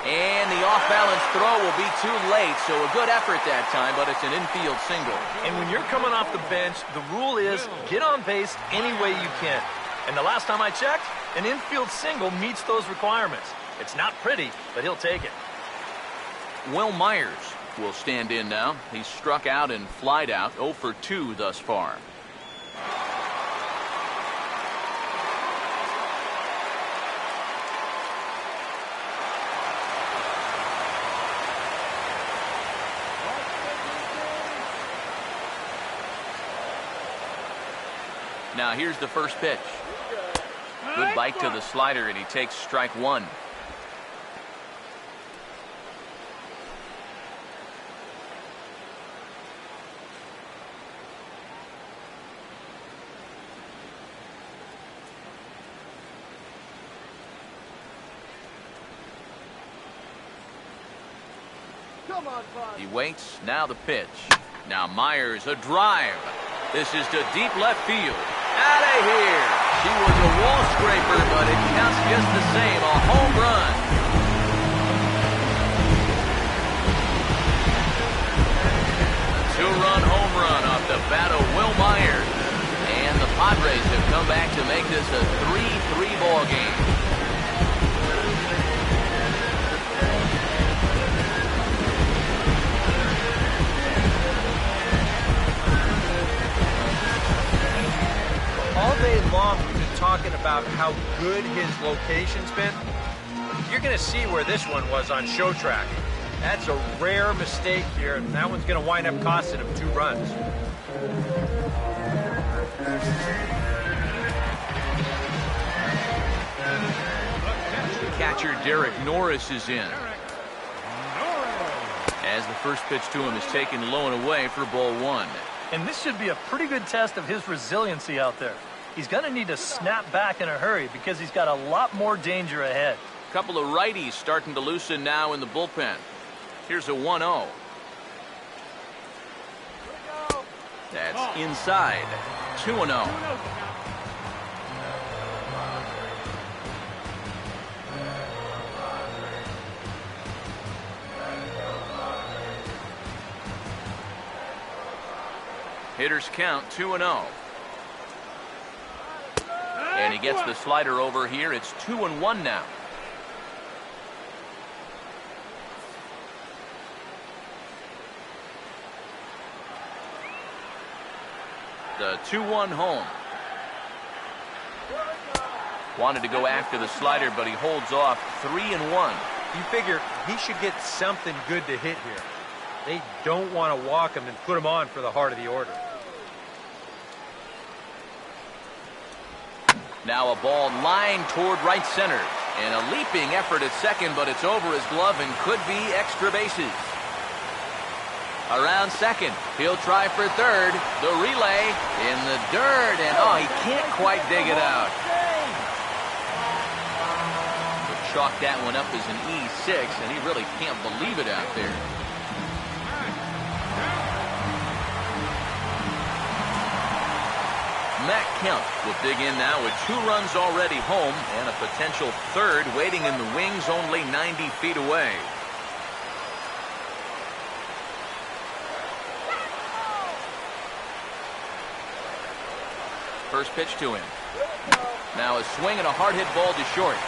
And the off-balance throw will be too late, so a good effort that time, but it's an infield single. And when you're coming off the bench, the rule is get on base any way you can. And the last time I checked, an infield single meets those requirements. It's not pretty, but he'll take it. Will Myers will stand in now. He's struck out and flied out, 0 for 2 thus far. Now here's the first pitch. Good bite to the slider, and he takes strike 1. He waits. Now the pitch. Now Myers, a drive. This is to deep left field. Out of here. She was a wall scraper, but it counts just the same. A home run. Two-run home run off the bat of Will Myers. And the Padres have come back to make this a 3-3 ball game. All day long, we've been talking about how good his location's been. You're going to see where this one was on show track. That's a rare mistake here, and that one's going to wind up costing him 2 runs. Catcher Derek Norris is in. As the first pitch to him is taken low and away for ball 1. And this should be a pretty good test of his resiliency out there. He's going to need to snap back in a hurry because he's got a lot more danger ahead. A couple of righties starting to loosen now in the bullpen. Here's a 1-0. That's inside. 2-0. Hitters count 2-0. And he gets the slider over here. It's 2-1 now. The 2-1 home. Wanted to go after the slider, but he holds off. 3-1. You figure he should get something good to hit here. They don't want to walk him and put him on for the heart of the order. Now a ball lined toward right center. And a leaping effort at second, but it's over his glove and could be extra bases. Around second. He'll try for third. The relay in the dirt. And oh, he can't quite dig it out. He'll chalk that one up as an E6, and he really can't believe it out there. Matt Kemp will dig in now with 2 runs already home and a potential third waiting in the wings only 90 feet away. First pitch to him. Now a swing and a hard hit ball to short.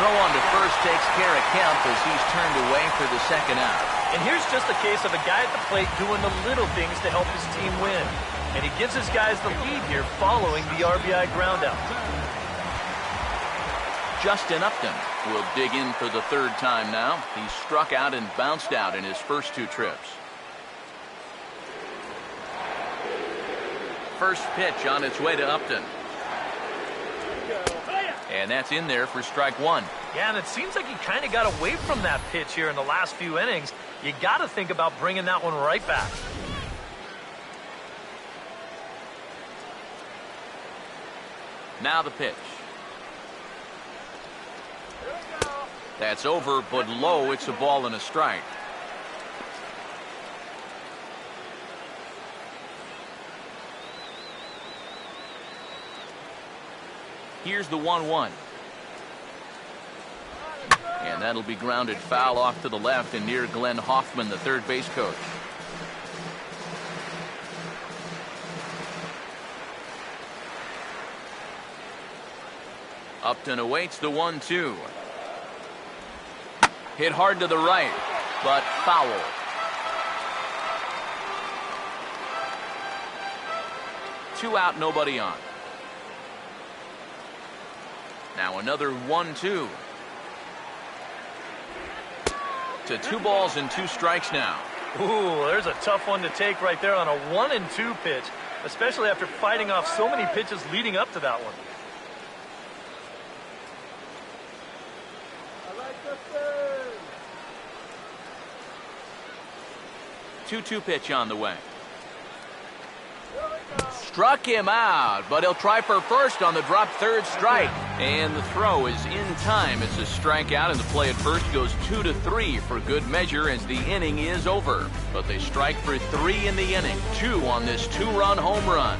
Throw on to first takes care of Kemp as he's turned away for the second out. And here's just a case of a guy at the plate doing the little things to help his team win. And he gives his guys the lead here following the RBI groundout. Justin Upton will dig in for the third time now. He struck out and bounced out in his first 2 trips. First pitch on its way to Upton. And that's in there for strike 1. Yeah, and it seems like he kind of got away from that pitch here in the last few innings. You got to think about bringing that one right back. Now the pitch. That's over, but low. It's a ball and a strike. Here's the 1-1. And that'll be grounded foul off to the left and near Glenn Hoffman, the third base coach. Upton awaits the 1-2. Hit hard to the right, but foul. Two out, nobody on. Now another 1-2. To 2 balls and 2 strikes now. Ooh, there's a tough one to take right there on a 1-2 pitch, especially after fighting off so many pitches leading up to that one. 2-2 pitch on the way. Struck him out, but he'll try for first on the drop third strike. And the throw is in time. It's a strikeout, and the play at first goes 2-3 for good measure as the inning is over. But they strike for 3 in the inning, 2 on this 2-run home run.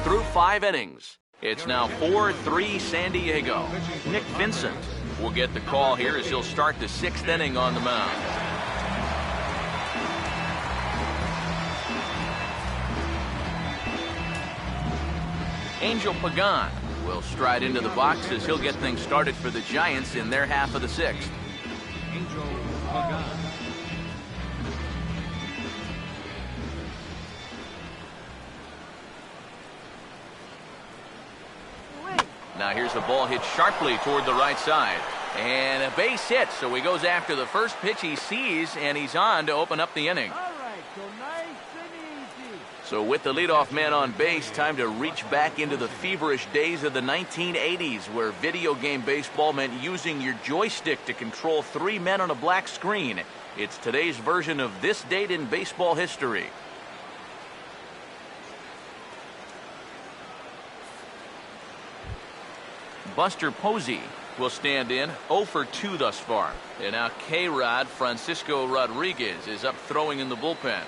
Through 5 innings, it's now 4-3 San Diego. Nick Vincent will get the call here as he'll start the 6th inning on the mound. Angel Pagan will stride into the box as he'll get things started for the Giants in their half of the 6th. Angel Pagan. Now here's a ball hit sharply toward the right side. And a base hit, so he goes after the first pitch he sees, and he's on to open up the inning. All right, so nice and easy. So with the leadoff man on base, time to reach back into the feverish days of the 1980s where video game baseball meant using your joystick to control 3 men on a black screen. It's today's version of this date in baseball history. Buster Posey will stand in, 0 for 2 thus far. And now K-Rod Francisco Rodriguez is up throwing in the bullpen.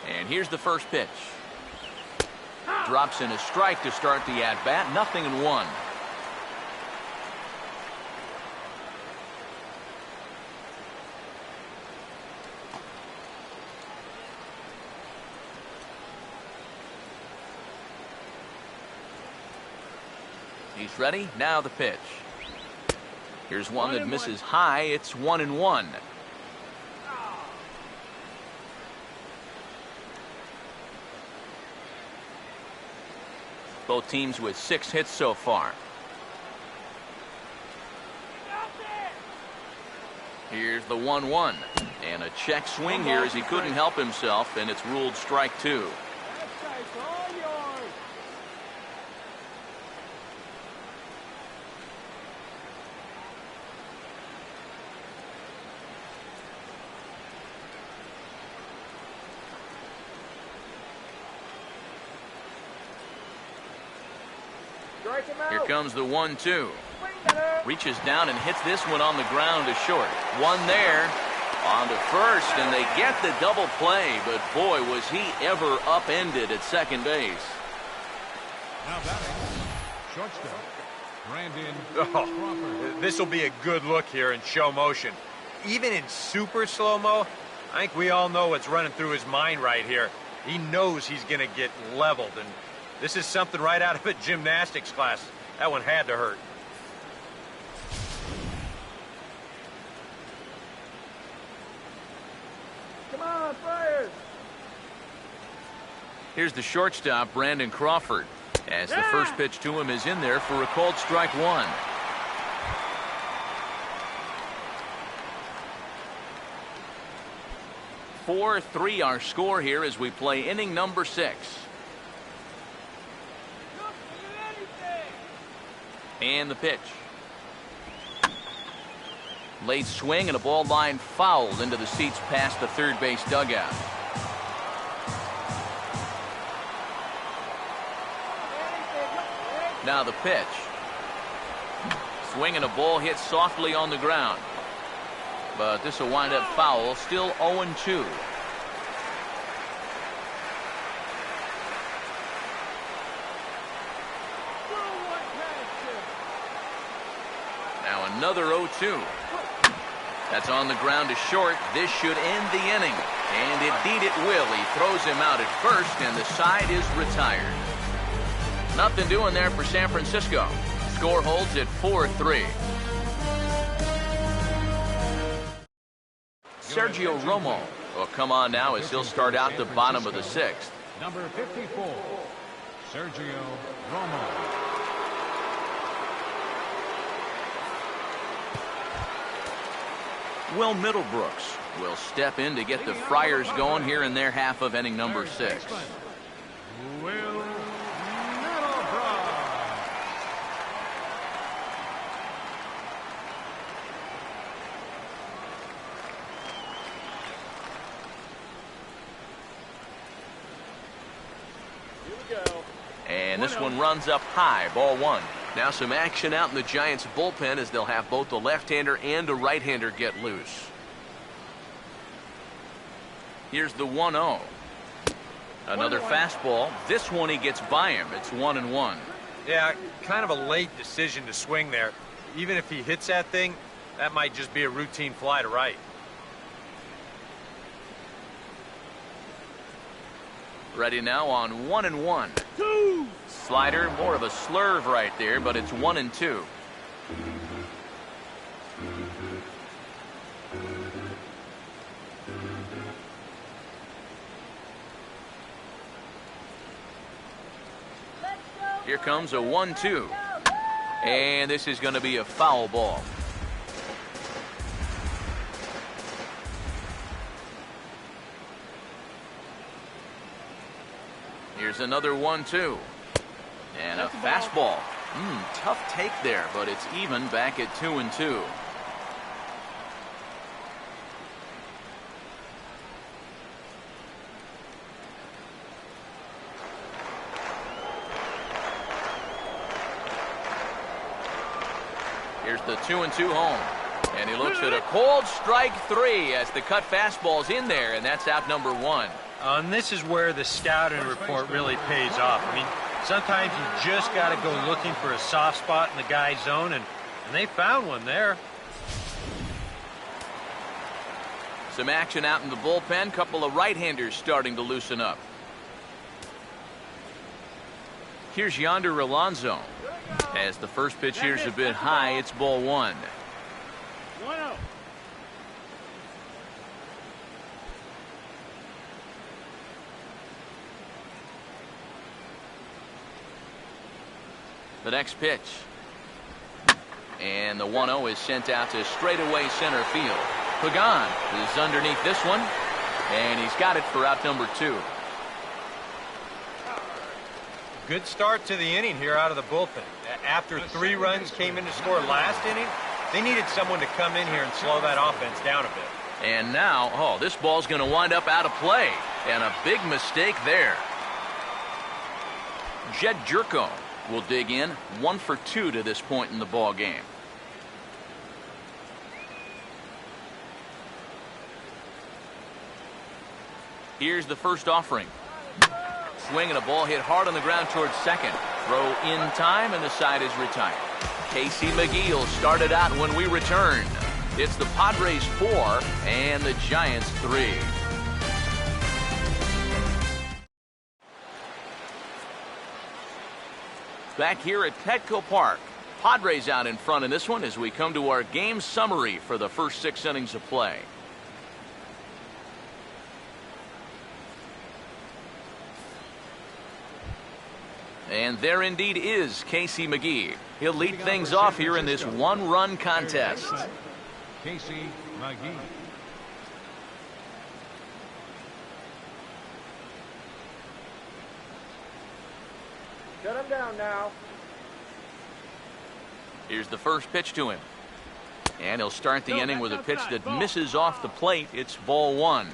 And here's the first pitch. Drops in a strike to start the at-bat. 0-1. He's ready. Now the pitch. Here's one that misses high. It's 1-1. Both teams with 6 hits so far. Here's the 1-1. And a check swing here as he couldn't help himself, and it's ruled strike 2. Here comes the 1-2. Reaches down and hits this one on the ground to short. One there. On to first, and they get the double play, but boy, was he ever upended at second base. Now batting, shortstop, Brandon Oh, this will be a good look here in show motion. Even in super slow-mo, I think we all know what's running through his mind right here. He knows he's going to get leveled, and this is something right out of a gymnastics class. That one had to hurt. Come on, Friars. Here's the shortstop, Brandon Crawford, as the first pitch to him is in there for a called strike 1. Four, 3 our score here as we play inning number 6. And the pitch. Late swing and a ball line fouled into the seats past the third base dugout. Now the pitch. Swing and a ball hit softly on the ground. But this will wind up foul. Still 0-2. Now another 0-2. That's on the ground to short. This should end the inning. And indeed it will. He throws him out at first, and the side is retired. Nothing doing there for San Francisco. Score holds at 4-3. Sergio Romo will come on now as he'll start out the bottom of the 6th. number 54, Sergio Romo. Will Middlebrooks will step in to get the Friars going here in their half of inning number 6. Will Middlebrooks. And this one runs up high, ball 1. Now some action out in the Giants bullpen as they'll have both the left-hander and a right-hander get loose. Here's the 1-0. Another fastball. This one he gets by him. It's 1-1. Yeah, kind of a late decision to swing there. Even if he hits that thing, that might just be a routine fly to right. Ready now on 1-1. Slider, more of a slurve right there, but it's 1-2. Here comes a 1-2. And this is going to be a foul ball. Here's another 1-2. And a fastball. Tough take there, but it's even back at 2-2. Here's the 2-2 home. And he looks at a cold strike 3 as the cut fastball's in there, and that's out number 1. And this is where the scouting report really pays off. I mean, sometimes you just got to go looking for a soft spot in the guy's zone, and they found one there. Some action out in the bullpen. Couple of right-handers starting to loosen up. Here's Yonder Alonso. As the first pitch here's a bit high, it's ball 1. The next pitch. And the 1-0 is sent out to straightaway center field. Pagan is underneath this one, and he's got it for out number 2. Good start to the inning here out of the bullpen. After 3 runs came in to score last inning, they needed someone to come in here and slow that offense down a bit. And now, this ball's going to wind up out of play. And a big mistake there. Jed Jerko will dig in. 1 for 2 to this point in the ball game. Here's the first offering. Swing and a ball hit hard on the ground towards second. Throw in time and the side is retired. Casey McGee will start it out when we return. It's the Padres 4 and the Giants 3. Back here at Petco Park. Padres out in front in this one as we come to our game summary for the first 6 innings of play. And there indeed is Casey McGee. He'll lead things off here in this 1-run contest. Casey McGee. Shut him down now. Here's the first pitch to him. And he'll start the inning with a pitch that misses off the plate. It's ball 1.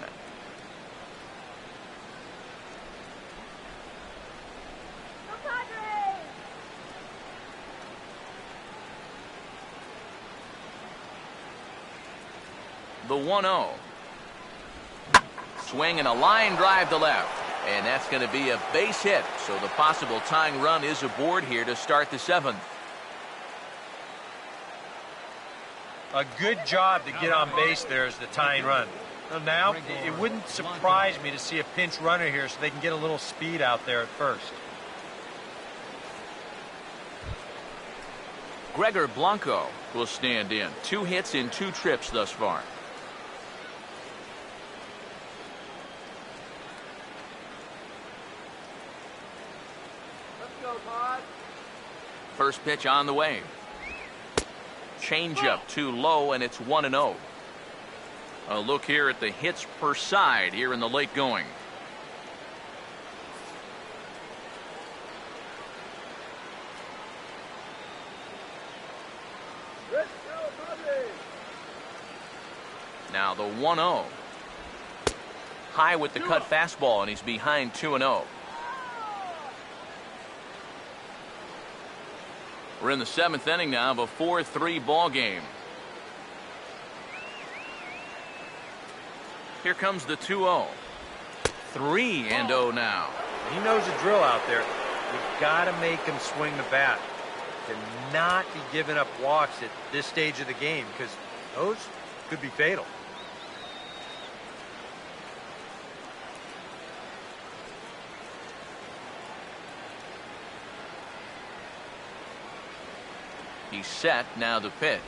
The 1-0. Swing and a line drive to left. And that's going to be a base hit. So the possible tying run is aboard here to start the 7th. A good job to get on base there as the tying run. Now, it wouldn't surprise me to see a pinch runner here so they can get a little speed out there at first. Gregor Blanco will stand in. 2 hits in 2 trips thus far. First pitch on the way. Changeup too low, and it's 1-0. A look here at the hits per side here in the late going. Now the 1-0. High with the cut fastball, and he's behind 2-0. We're in the 7th inning now of a 4-3 ball game. Here comes the 2-0. 3-0 now. He knows the drill out there. You've got to make him swing the bat. To not be giving up walks at this stage of the game, because those could be fatal. He's set. Now the pitch.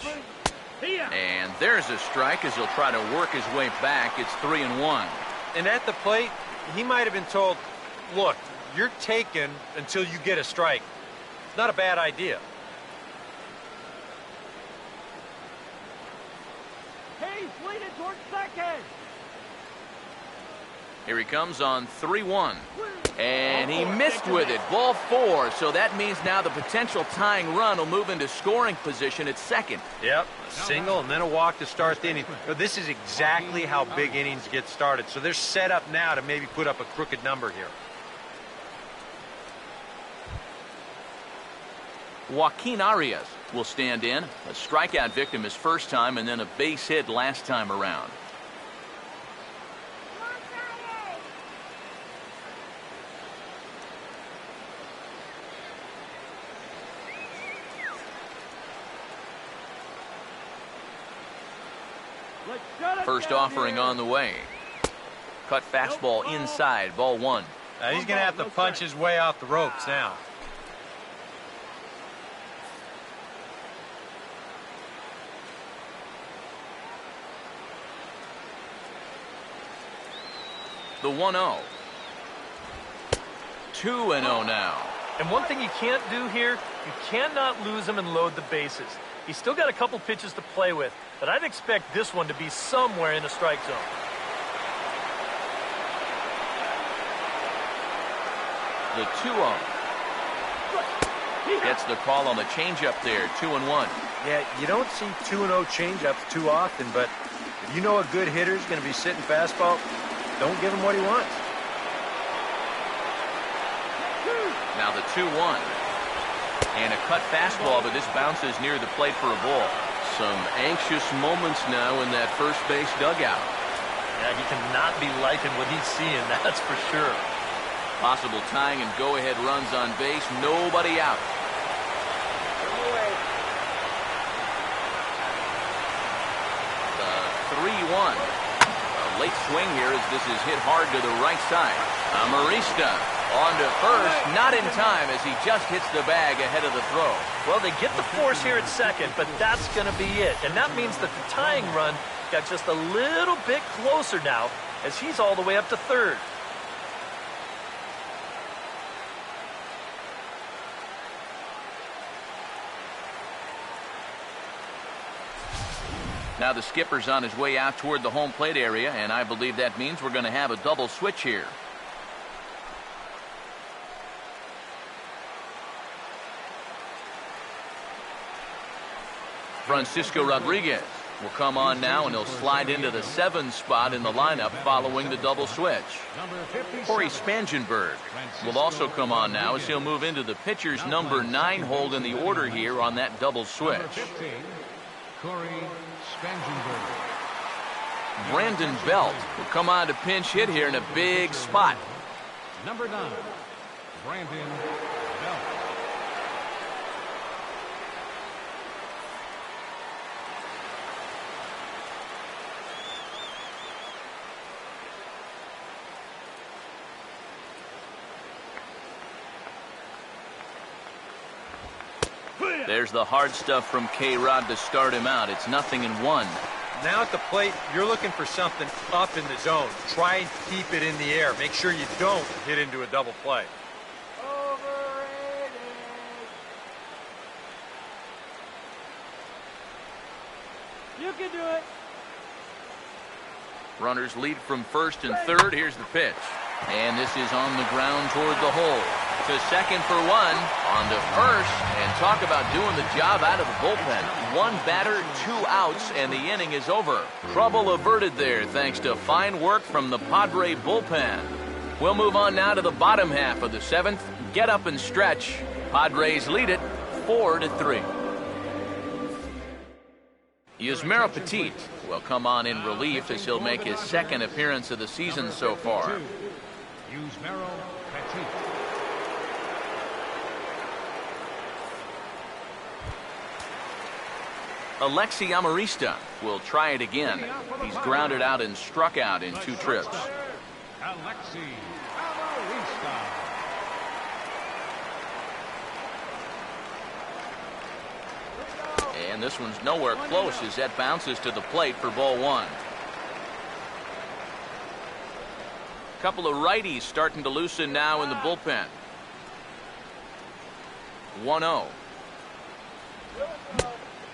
And there's a strike as he'll try to work his way back. It's 3-1. And at the plate, he might have been told, look, you're taken until you get a strike. It's not a bad idea. He's leading towards second. Here he comes on 3-1. And he missed with it. Ball 4. So that means now the potential tying run will move into scoring position at second. Yep, a single and then a walk to start the inning. But this is exactly how big innings get started. So they're set up now to maybe put up a crooked number here. Joaquin Arias will stand in. A strikeout victim his first time and then a base hit last time around. First offering on the way. Cut fastball inside, ball 1. He's going to have to punch his way off the ropes now. The 1-0. 2-0 now. And one thing you can't do here, you cannot lose him and load the bases. He's still got a couple pitches to play with, but I'd expect this one to be somewhere in the strike zone. The 2-0. Gets the call on the changeup there, 2-1. Yeah, you don't see 2-0 changeups too often, but if you know a good hitter's going to be sitting fastball, don't give him what he wants. Now the 2-1. And a cut fastball, but this bounces near the plate for a ball. Some anxious moments now in that first base dugout. Yeah, he cannot be liking what he's seeing, that's for sure. Possible tying and go-ahead runs on base. Nobody out. The 3-1. A late swing here as this is hit hard to the right side. Amarista on to first, not in time as he just hits the bag ahead of the throw. Well, they get the force here at second, but that's going to be it. And that means that the tying run got just a little bit closer now as he's all the way up to third. Now the skipper's on his way out toward the home plate area, and I believe that means we're going to have a double switch here. Francisco Rodriguez will come on now, and he'll slide into the 7 spot in the lineup following the double switch. Corey Spangenberg will also come on now as he'll move into the pitcher's number 9 hold in the order here on that double switch. Corey Spangenberg. Brandon Belt will come on to pinch hit here in a big spot. Number 9, Brandon Belt. There's the hard stuff from K-Rod to start him out. It's 0-1. Now at the plate, you're looking for something up in the zone. Try and keep it in the air. Make sure you don't hit into a double play. Overrated. You can do it. Runners lead from first and third. Here's the pitch. And this is on the ground toward the hole. To second for 1. On to first. And talk about doing the job out of the bullpen. 1 batter, 2 outs, and the inning is over. Trouble averted there thanks to fine work from the Padre bullpen. We'll move on now to the bottom half of the 7th. Get up and stretch. Padres lead it 4-3. Yusmeiro Petit will come on in relief as he'll make his second appearance of the season so far. Yusmeiro Petit. Alexi Amarista will try it again. He's grounded out and struck out in 2 trips. Alexi Amarista. And this one's nowhere close as that bounces to the plate for ball 1. Couple of righties starting to loosen now in the bullpen. 1-0.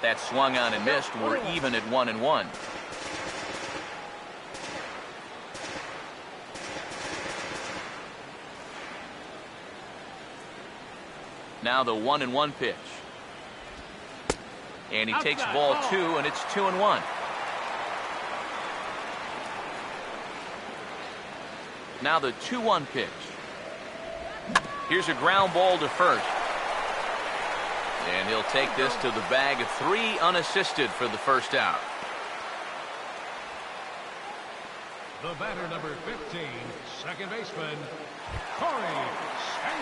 That swung on and missed. We're even at 1-1. Now the 1-1 pitch. And he takes ball 2, and it's 2-1. Now the 2-1 pitch. Here's a ground ball to first. And he'll take this to the bag of 3 unassisted for the first out. The batter, number 15, second baseman,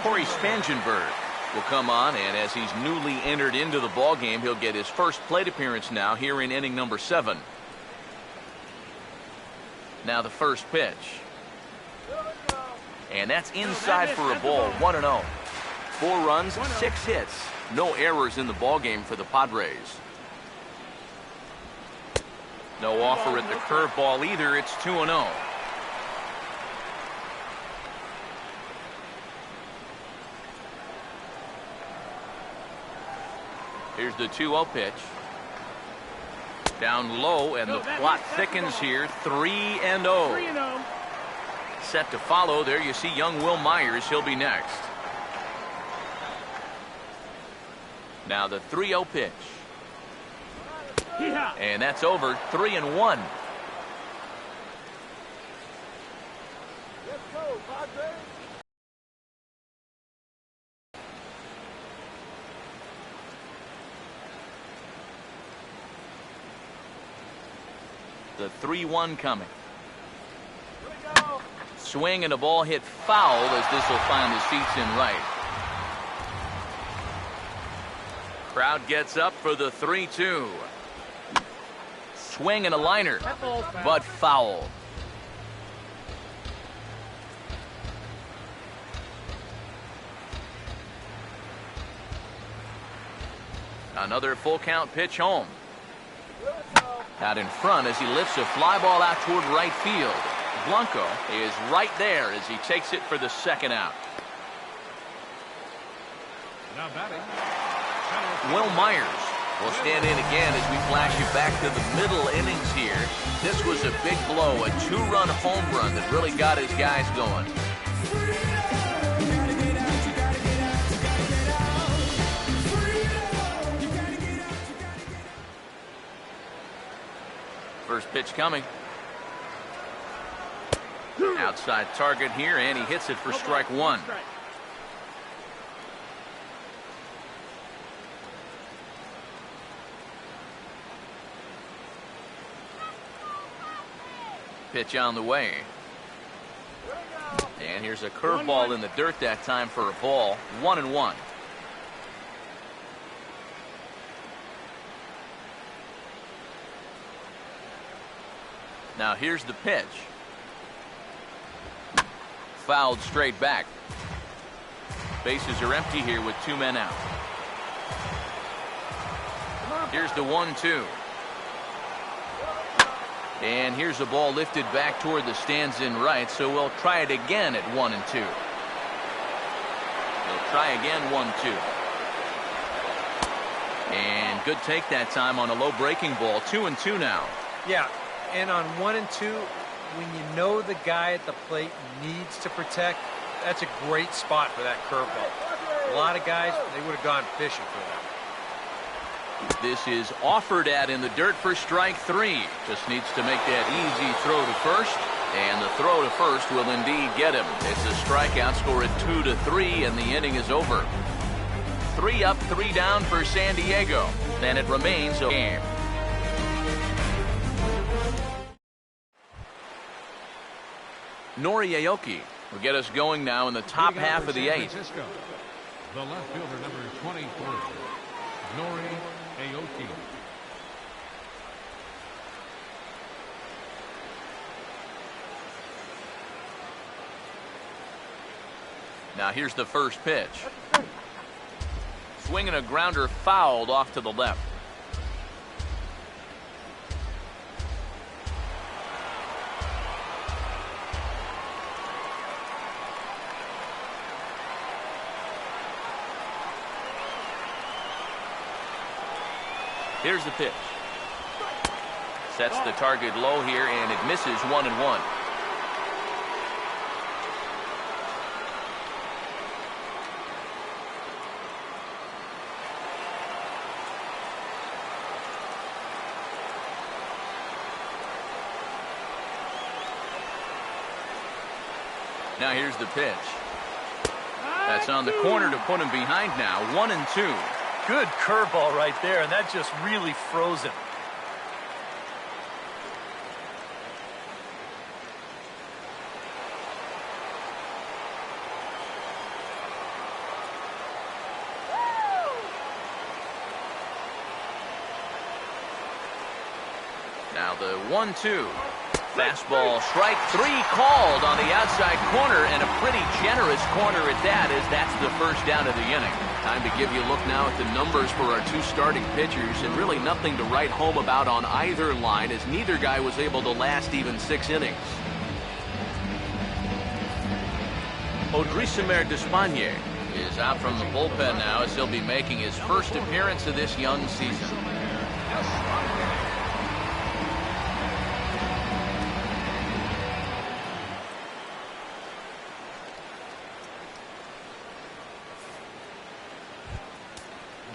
Corey Spangenberg will come on, and as he's newly entered into the ball game, he'll get his first plate appearance now here in inning number 7. Now the first pitch. And that's inside for a ball. 1-0. 4 runs, 6 hits. No errors in the ball game for the Padres. No offer at the curveball either. It's 2-0. Here's the 2-0 pitch. Down low, and the plot thickens here. 3-0. Set to follow. There you see young Will Myers. He'll be next. Now the 3-0 pitch. And that's over. 3-1. The 3-1 coming. Swing and a ball hit foul as this will find his feet in right. Crowd gets up for the 3-2. Swing and a liner, but foul. Another full count pitch home. Out in front as he lifts a fly ball out toward right field. Blanco is right there as he takes it for the second out. now batting. Will Myers will stand in again as we flash you back to the middle innings here. This was a big blow, a 2-run home run that really got his guys going. First pitch coming. Outside target here, and he hits it for strike one. Pitch on the way. And here's a curveball in the dirt that time for a ball. 1-1. Now here's the pitch. Fouled straight back. Bases are empty here with 2 men out. Here's the 1-2. And here's a ball lifted back toward the stands in right, so we'll try it again at 1-2. They'll try again 1-2. And good take that time on a low breaking ball. 2-2 now. Yeah, and on 1-2, when you know the guy at the plate needs to protect, that's a great spot for that curveball. A lot of guys, they would have gone fishing for that. This is offered at in the dirt for strike 3. Just needs to make that easy throw to first, and the throw to first will indeed get him. It's a strikeout, score at 2-3, and the inning is over. 3 up, 3 down for San Diego. And it remains a game. Nori Aoki will get us going now in the top half of the 8th. The left fielder, number 23, Nori Aoki. Now here's the first pitch. Swinging a grounder fouled off to the left. Here's the pitch. Sets the target low here, and it misses 1-1. Now here's the pitch. That's on the corner to put him behind now. 1-2. Good curveball right there, and that just really froze him. Now the 1-2. Fastball, strike 3 called on the outside corner, and a pretty generous corner at that, as that's the first down of the inning. Time to give you a look now at the numbers for our 2 starting pitchers, and really nothing to write home about on either line, as neither guy was able to last even 6 innings. Odrisamer Despaigne is out from the bullpen now, as he'll be making his first appearance of this young season.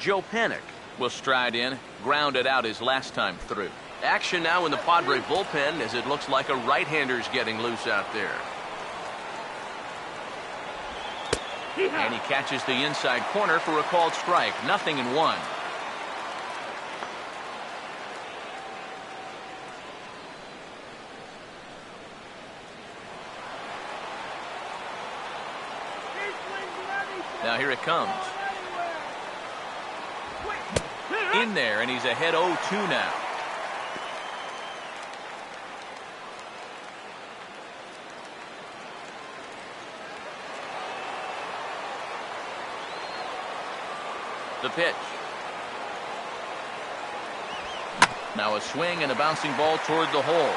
Joe Panik will stride in, grounded out his last time through. Action now in the Padre bullpen, as it looks like a right-hander's getting loose out there. And he catches the inside corner for a called strike. 0-1. Now here it comes. In there, and he's ahead 0-2 now. The pitch. Now a swing and a bouncing ball toward the hole.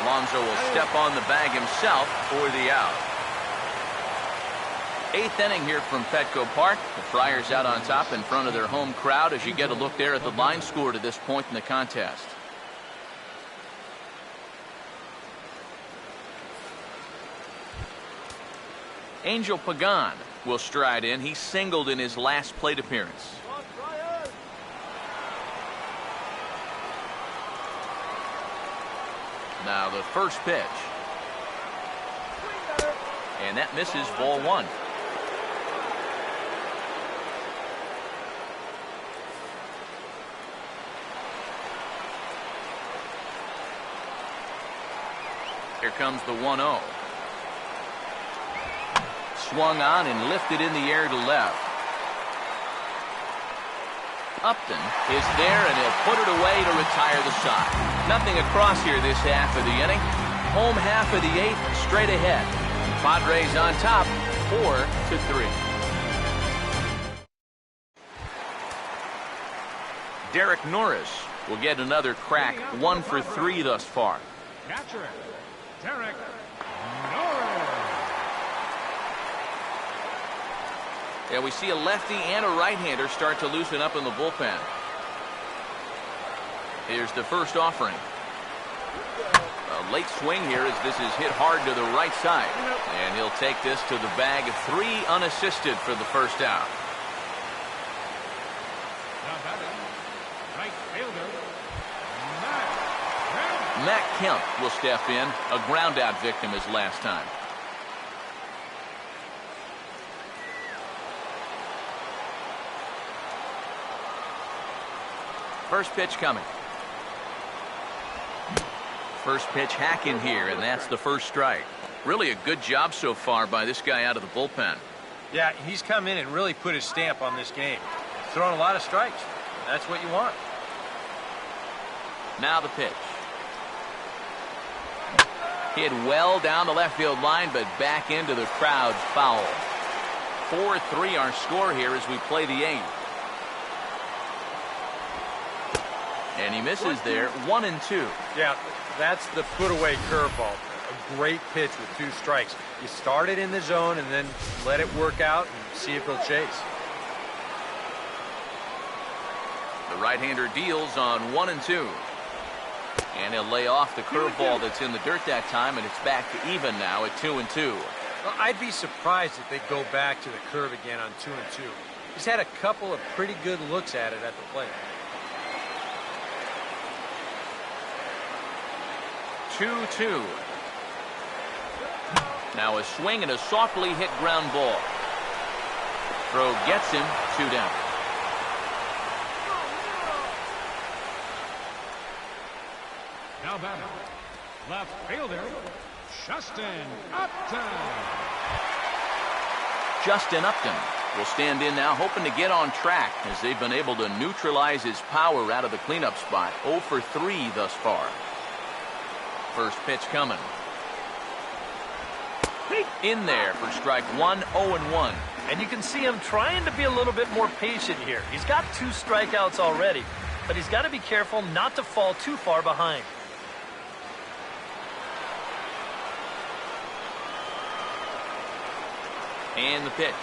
Alonso will step on the bag himself for the out. 8th inning here from Petco Park. The Friars out on top in front of their home crowd, as you get a look there at the line score to this point in the contest. Angel Pagan will stride in. He singled in his last plate appearance. Now the first pitch. And that misses, ball 1. Here comes the 1-0. Swung on and lifted in the air to left. Upton is there, and he'll put it away to retire the side. Nothing across here this half of the inning. Home half of the 8th, straight ahead. Padres on top, 4-3. Derek Norris will get another crack, 1 for 3 thus far. Catcher, Derek Norris. Yeah, we see a lefty and a right-hander start to loosen up in the bullpen. Here's the first offering. A late swing here, as this is hit hard to the right side. And he'll take this to the bag, 3 unassisted for the first out. Now batting, right fielder, Matt Kemp will step in, a ground-out victim his last time. First pitch coming. First pitch hacking here, and that's the first strike. Really a good job so far by this guy out of the bullpen. Yeah, he's come in and really put his stamp on this game. Throwing a lot of strikes. That's what you want. Now the pitch. Hit well down the left field line, but back into the crowd's foul. 4-3 our score here as we play the 8th. And he misses there, 1-2. Yeah, that's the put-away curveball. A great pitch with 2 strikes. You start it in the zone and then let it work out and see if he'll chase. The right-hander deals on 1-2. And he'll lay off the curveball that's in the dirt that time, and it's back to even now at 2-2. Well, I'd be surprised if they go back to the curve again on 2-2. He's had a couple of pretty good looks at it at the plate. 2-2. Now a swing and a softly hit ground ball. Throw gets him, 2 down. Now batter, left fielder, Justin Upton. Justin Upton will stand in now, hoping to get on track as they've been able to neutralize his power out of the cleanup spot. 0 for 3 thus far. First pitch coming. In there for strike 1, 0-1. And you can see him trying to be a little bit more patient here. He's got 2 strikeouts already, but he's got to be careful not to fall too far behind. And the pitch.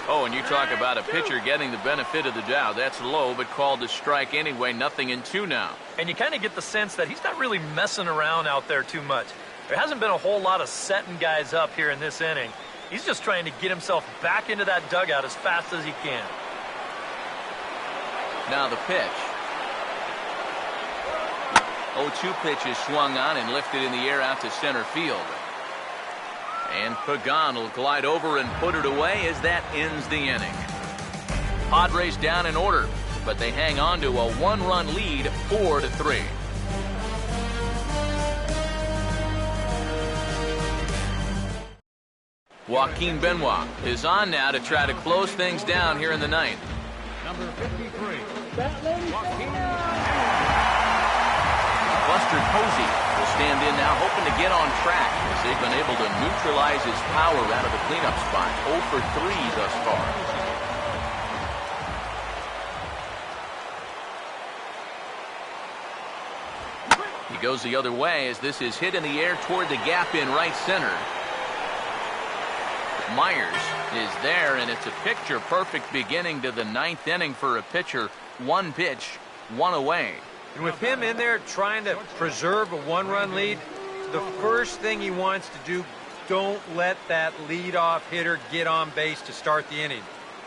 Oh, and you talk about a pitcher getting the benefit of the doubt. That's low, but called a strike anyway. 0-2 now. And you kind of get the sense that he's not really messing around out there too much. There hasn't been a whole lot of setting guys up here in this inning. He's just trying to get himself back into that dugout as fast as he can. Now the pitch. 0-2 pitch is swung on and lifted in the air out to center field. And Pagan will glide over and put it away as that ends the inning. Padres down in order, but they hang on to a 1-run lead, 4-3. Joaquin Benoit is on now to try to close things down here in the 9th. Number 53, Joaquin. Buster Posey will stand in now, hoping to get on track as they've been able to neutralize his power out of the cleanup spot. 0 for 3 thus far. He goes the other way as this is hit in the air toward the gap in right center. Myers is there, and it's a picture-perfect beginning to the 9th inning for a pitcher. 1 pitch, 1 away. And with him in there trying to preserve a 1-run lead, the first thing he wants to do, don't let that leadoff hitter get on base to start the inning.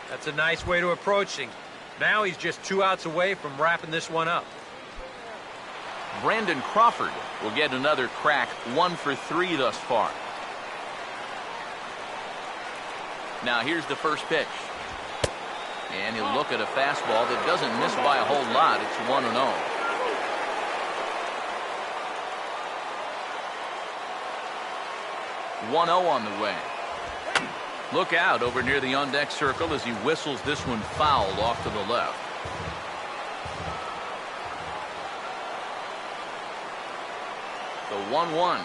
That's a nice way to approach things. Now he's just 2 outs away from wrapping this one up. Brandon Crawford will get another crack, 1 for 3 thus far. Now here's the first pitch. And he'll look at a fastball that doesn't miss by a whole lot. It's 1-0. On the way. Look out over near the on-deck circle as he whistles this one foul off to the left. The 1-1.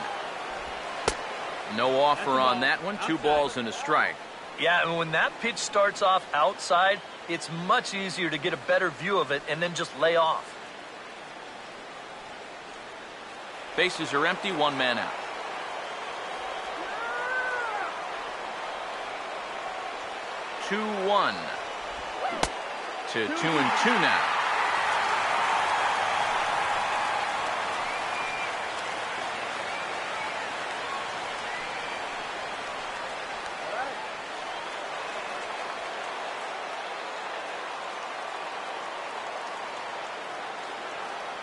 No offer on that one. 2 balls and a strike. Yeah, and when that pitch starts off outside, it's much easier to get a better view of it and then just lay off. Bases are empty, 1 man out. 2-1 to 2-2 now.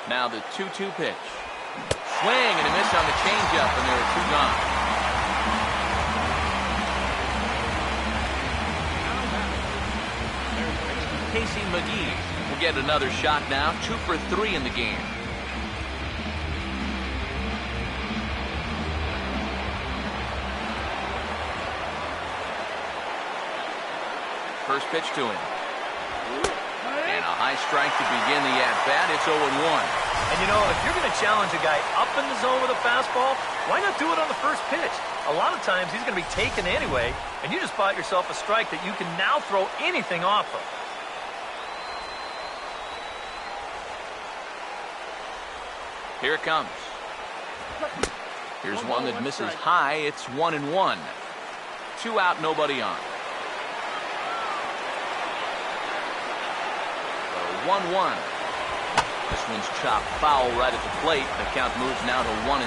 Now the 2-2 pitch. Swing and a miss on the changeup, and there are 2 gone. Casey McGee will get another shot now, 2 for 3 in the game. First pitch to him. And a high strike to begin the at-bat. It's 0-1. And you know, if you're going to challenge a guy up in the zone with a fastball, why not do it on the first pitch? A lot of times he's going to be taken anyway, and you just bought yourself a strike that you can now throw anything off of. Here it comes. Here's one that misses high. It's 1-1. 2 out, nobody on. 1-1. This one's chopped foul right at the plate. The count moves now to 1-2.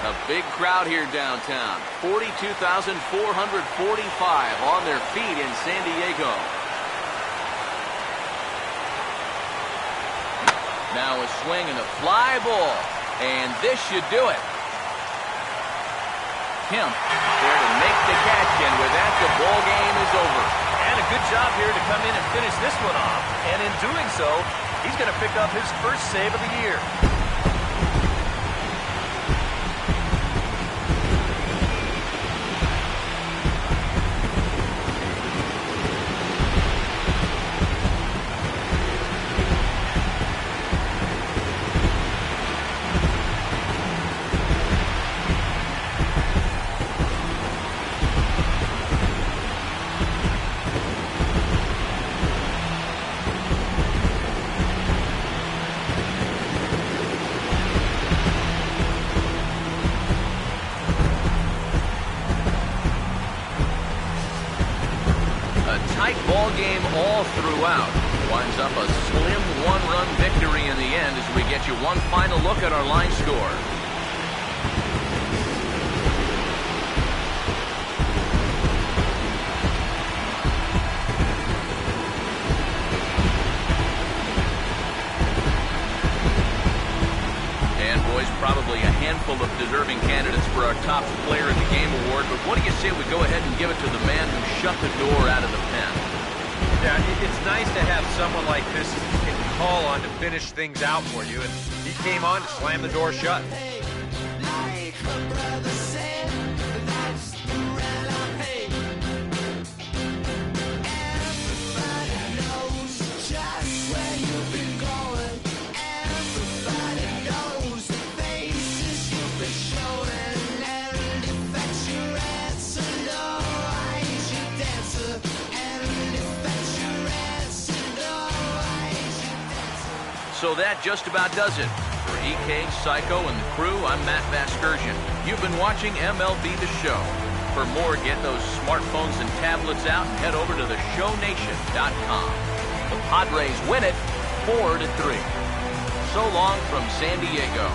A big crowd here downtown. 42,445 on their feet in San Diego. Now a swing and a fly ball. And this should do it. Kemp there to make the catch, and with that, the ball game is over. And a good job here to come in and finish this one off. And in doing so, he's going to pick up his first save of the year. Ball game all throughout. Winds up a slim one-run victory in the end as we get you one final look at our line score. And boys, probably a handful of deserving candidates for our top player in the game award, but what do you say we go ahead and give it to the man who shut the door out of the pen? Yeah, it's nice to have someone like this you can call on to finish things out for you, and he came on to slam the door shut. So that just about does it. For EK, Psycho, and the crew, I'm Matt Vasgersian. You've been watching MLB The Show. For more, get those smartphones and tablets out and head over to theshownation.com. The Padres win it 4-3. So long from San Diego.